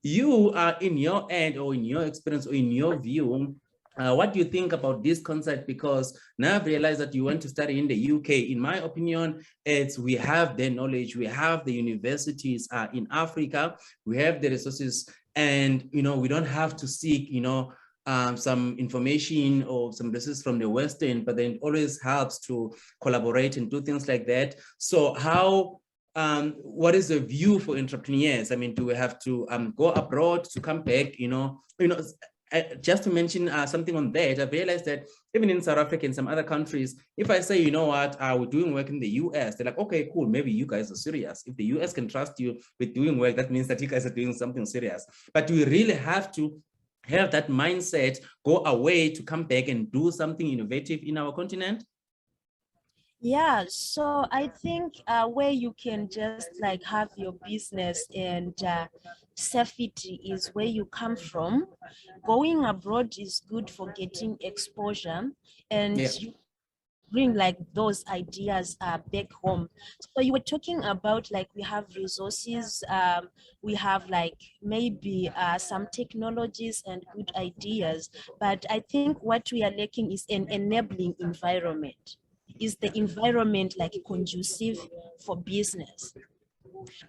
you are in your end, or in your experience, or in your view, what do you think about this concept? Because now I've realized that you went to study in the UK. In my opinion, it's, we have the knowledge, we have the universities in Africa, we have the resources, and you know, we don't have to seek, you know, some information or some resources from the Western, but then it always helps to collaborate and do things like that. So how what is the view for entrepreneurs? I mean, do we have to go abroad to come back? Just to mention something on that, I've realized that even in South Africa and some other countries, if I say, you know what, we're doing work in the US, they're like, okay, cool, maybe you guys are serious. If the US can trust you with doing work, that means that you guys are doing something serious. But do we really have to have that mindset, go away to come back and do something innovative in our continent? Yeah, so I think where you can just like have your business and safety is where you come from. Going abroad is good for getting exposure, and you bring like those ideas back home. So you were talking about like we have resources, we have like maybe some technologies and good ideas, but I think what we are lacking is an enabling environment. Is the environment like conducive for business?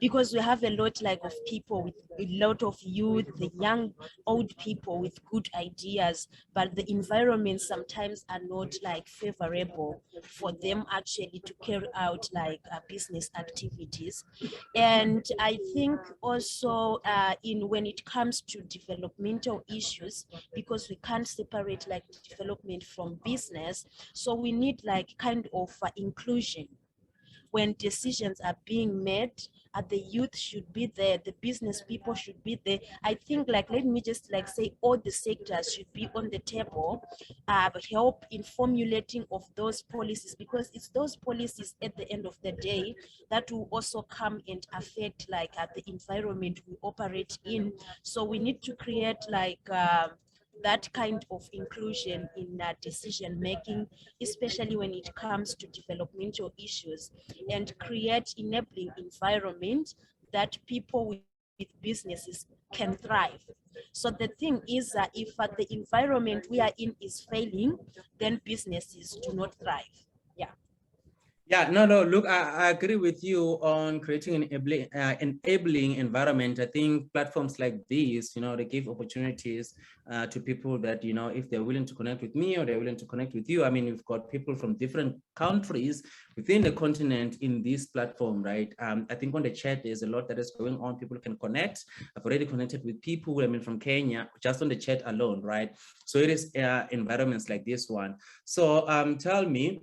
Because we have a lot like of people with a lot of youth, the young, old people with good ideas, but the environments sometimes are not like favorable for them actually to carry out like business activities. And I think also when it comes to developmental issues, because we can't separate like development from business, so we need like kind of inclusion. When decisions are being made, the youth should be there, the business people should be there. I think like, let me just like say all the sectors should be on the table, help in formulating of those policies, because it's those policies at the end of the day that will also come and affect like the environment we operate in. So we need to create like that kind of inclusion in decision making, especially when it comes to developmental issues, and create enabling environment that people with businesses can thrive. So the thing is that if the environment we are in is failing, then businesses do not thrive. Yeah. Yeah, no, look, I agree with you on creating an enabling environment. I think platforms like these, they give opportunities to people that, if they're willing to connect with me or they're willing to connect with you. I mean, we've got people from different countries within the continent in this platform, right? I think on the chat, there's a lot that is going on. People can connect. I've already connected with people, from Kenya, just on the chat alone, right? So it is environments like this one. So tell me,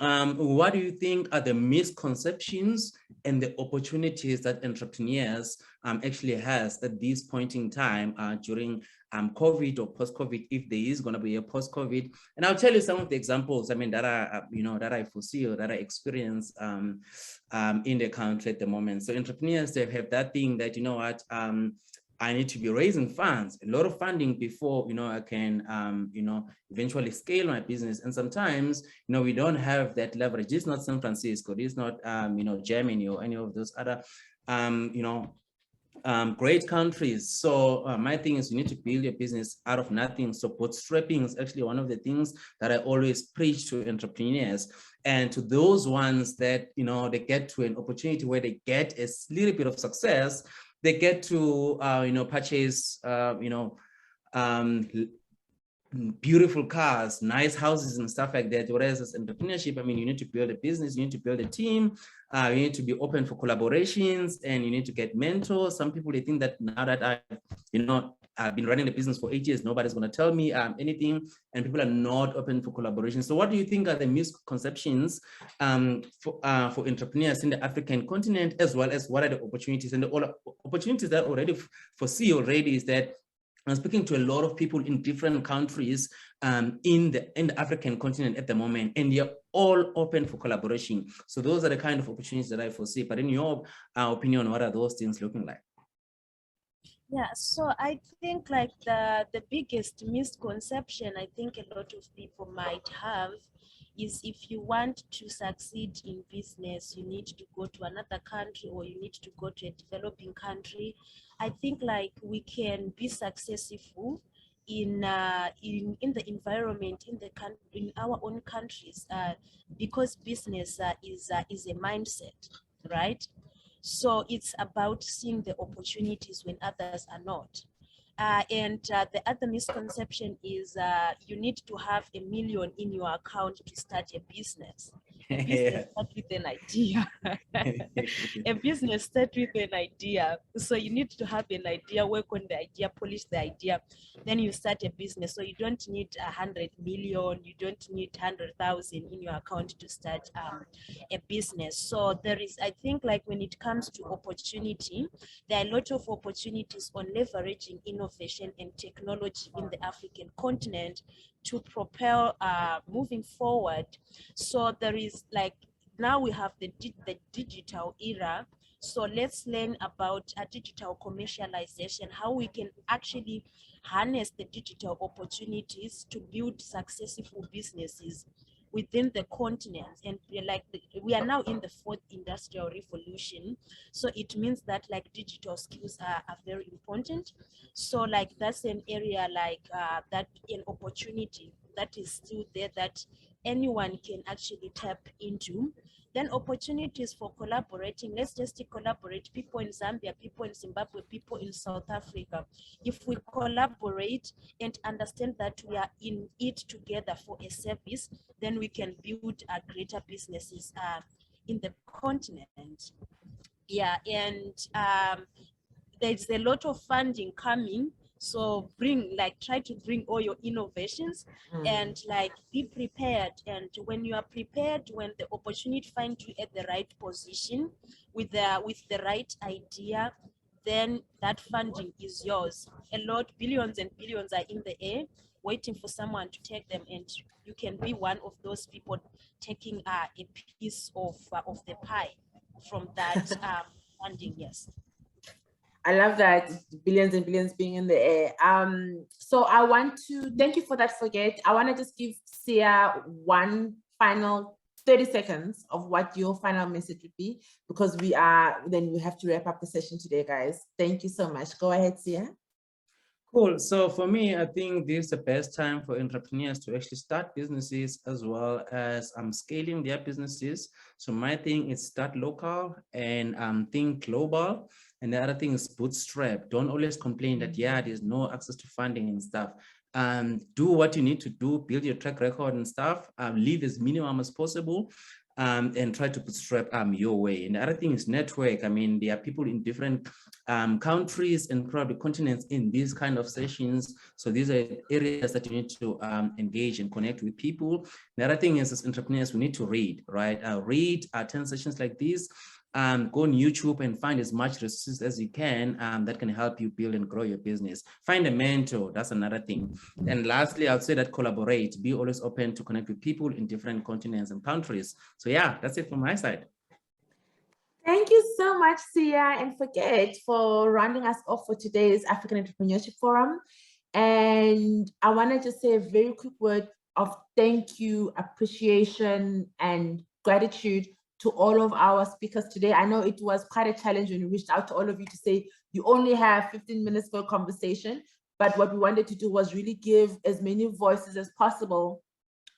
what do you think are the misconceptions and the opportunities that entrepreneurs actually has at this point in time during COVID or post-COVID, if there is going to be a post-COVID? And I'll tell you some of the examples, I mean, that I, that I foresee or that I experience in the country at the moment. So entrepreneurs, they have that thing that, I need to be raising funds, a lot of funding before, I can, eventually scale my business. And sometimes, we don't have that leverage. It's not San Francisco, it's not, Germany or any of those other, great countries. So my thing is you need to build your business out of nothing. So bootstrapping is actually one of the things that I always preach to entrepreneurs. And to those ones that, they get to an opportunity where they get a little bit of success, they get to, purchase, beautiful cars, nice houses and stuff like that. Whereas as entrepreneurship, I mean, you need to build a business, you need to build a team, you need to be open for collaborations, and you need to get mentors. Some people, they think that now that I've been running the business for 8 years, nobody's going to tell me anything, and people are not open for collaboration. So what do you think are the misconceptions for entrepreneurs in the African continent, as well as what are the opportunities? And the opportunities that I already foresee already is that I'm speaking to a lot of people in different countries in the African continent at the moment, and they're all open for collaboration. So those are the kind of opportunities that I foresee. But in your opinion, what are those things looking like? Yeah, so I think like the biggest misconception I think a lot of people might have is if you want to succeed in business, you need to go to another country or you need to go to a developing country. I think like we can be successful in the environment in our own countries because business is a mindset, right? So it's about seeing the opportunities when others are not. The other misconception is you need to have $1 million in your account to start a business. A business starts with an idea. A business starts with an idea. So you need to have an idea, work on the idea, polish the idea. Then you start a business. So you don't need 100 million, you don't need 100,000 in your account to start a business. So there is, I think, like when it comes to opportunity, there are a lot of opportunities on leveraging innovation and technology in the African continent to propel moving forward. So there is like, now we have the digital era. So let's learn about digital commercialization, how we can actually harness the digital opportunities to build successful businesses within the continent. And we are now in the 4th industrial revolution. So it means that like digital skills are very important. So like that's an area like that, an opportunity that is still there that anyone can actually tap into. Then opportunities for collaborating. Let's just collaborate, people in Zambia, people in Zimbabwe, people in South Africa. If we collaborate and understand that we are in it together for a service, then we can build greater businesses in the continent. Yeah, and there's a lot of funding coming. So try to bring all your innovations and like be prepared. And when you are prepared, when the opportunity finds you at the right position with the right idea, then that funding is yours. Billions and billions are in the air waiting for someone to take them, and you can be one of those people taking a piece of the pie from that funding. Yes. I love that, billions and billions being in the air. So I want to thank you for that, Forget. I want to just give Sia one final 30 seconds of what your final message would be, because we have to wrap up the session today, guys. Thank you so much. Go ahead, Sia. Cool. So for me, I think this is the best time for entrepreneurs to actually start businesses as well as scaling their businesses. So my thing is start local and think global. And the other thing is bootstrap. Don't always complain that, yeah, there's no access to funding and stuff. Do what you need to do, build your track record and stuff, leave as minimum as possible. And try to bootstrap your way. And the other thing is network. I mean, there are people in different countries and probably continents in these kind of sessions. So these are areas that you need to engage and connect with people. The other thing is, as entrepreneurs, we need to read, right? Read, attend sessions like these. Go on YouTube and find as much resources as you can that can help you build and grow your business. Find a mentor, that's another thing. And lastly, I would say that collaborate, be always open to connect with people in different continents and countries. So yeah, that's it from my side. Thank you so much, Sia and Forget, for rounding us off for today's African Entrepreneurship Forum. And I want to just say a very quick word of thank you, appreciation, and gratitude to all of our speakers today. I know it was quite a challenge when we reached out to all of you to say you only have 15 minutes for a conversation, but what we wanted to do was really give as many voices as possible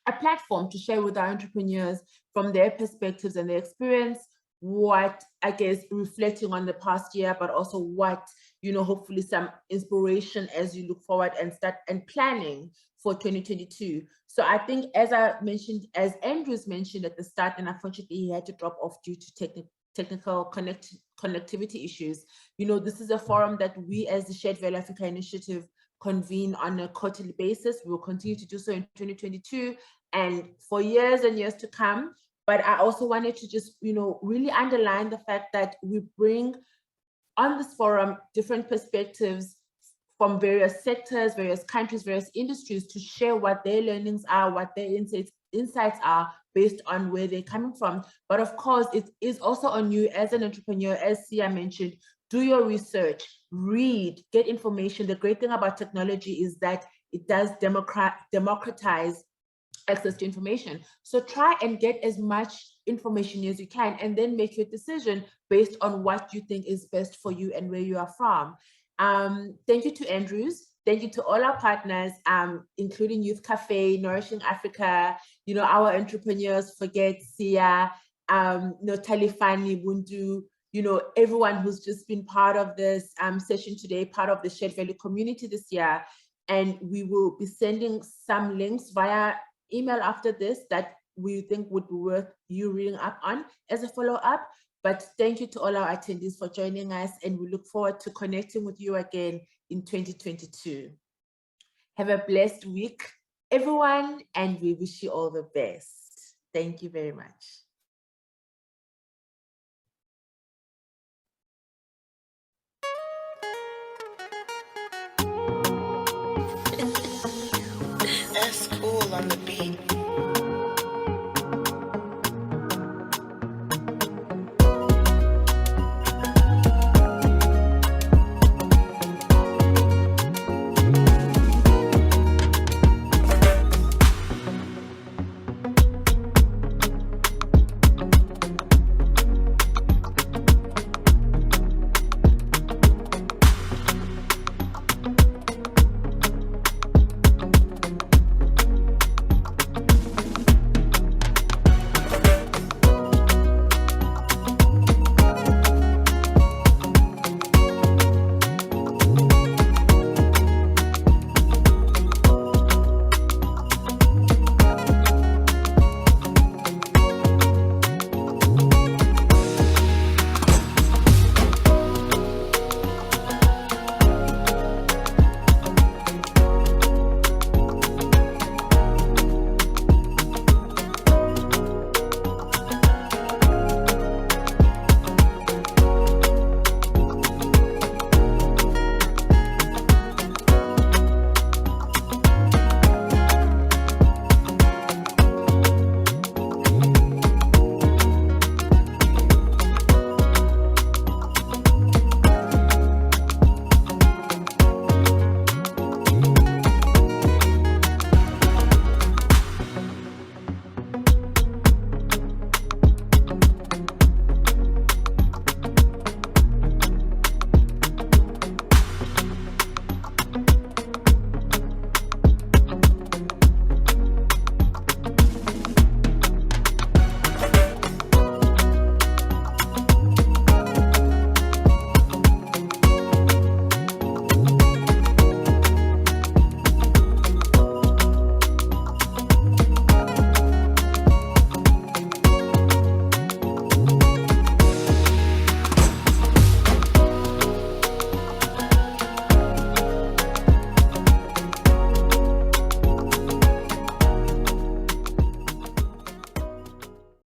a platform to share with our entrepreneurs from their perspectives and their experience, what, I guess, reflecting on the past year, but also what, hopefully some inspiration as you look forward and start and planning for 2022. So I think, as Andrews mentioned at the start, and unfortunately he had to drop off due to technical connectivity issues. This is a forum that we as the Shared Value Africa Initiative convene on a quarterly basis. We will continue to do so in 2022 and for years and years to come. But I also wanted to just, really underline the fact that we bring on this forum different perspectives from various sectors, various countries, various industries to share what their learnings are, what their insights are based on where they're coming from. But of course, it is also on you as an entrepreneur, as Sia mentioned, do your research, read, get information. The great thing about technology is that it does democratize access to information. So try and get as much information as you can and then make your decision based on what you think is best for you and where you are from. Thank you to Andrews. Thank you to all our partners, including Youth Cafe, Nourishing Africa, our entrepreneurs, Forget, Sia, Talifani, Bundu, everyone who's just been part of this session today, part of the Shared Value community this year. And we will be sending some links via email after this that we think would be worth you reading up on as a follow-up. But thank you to all our attendees for joining us, and we look forward to connecting with you again in 2022. Have a blessed week, everyone, and we wish you all the best. Thank you very much. That's cool on the beat.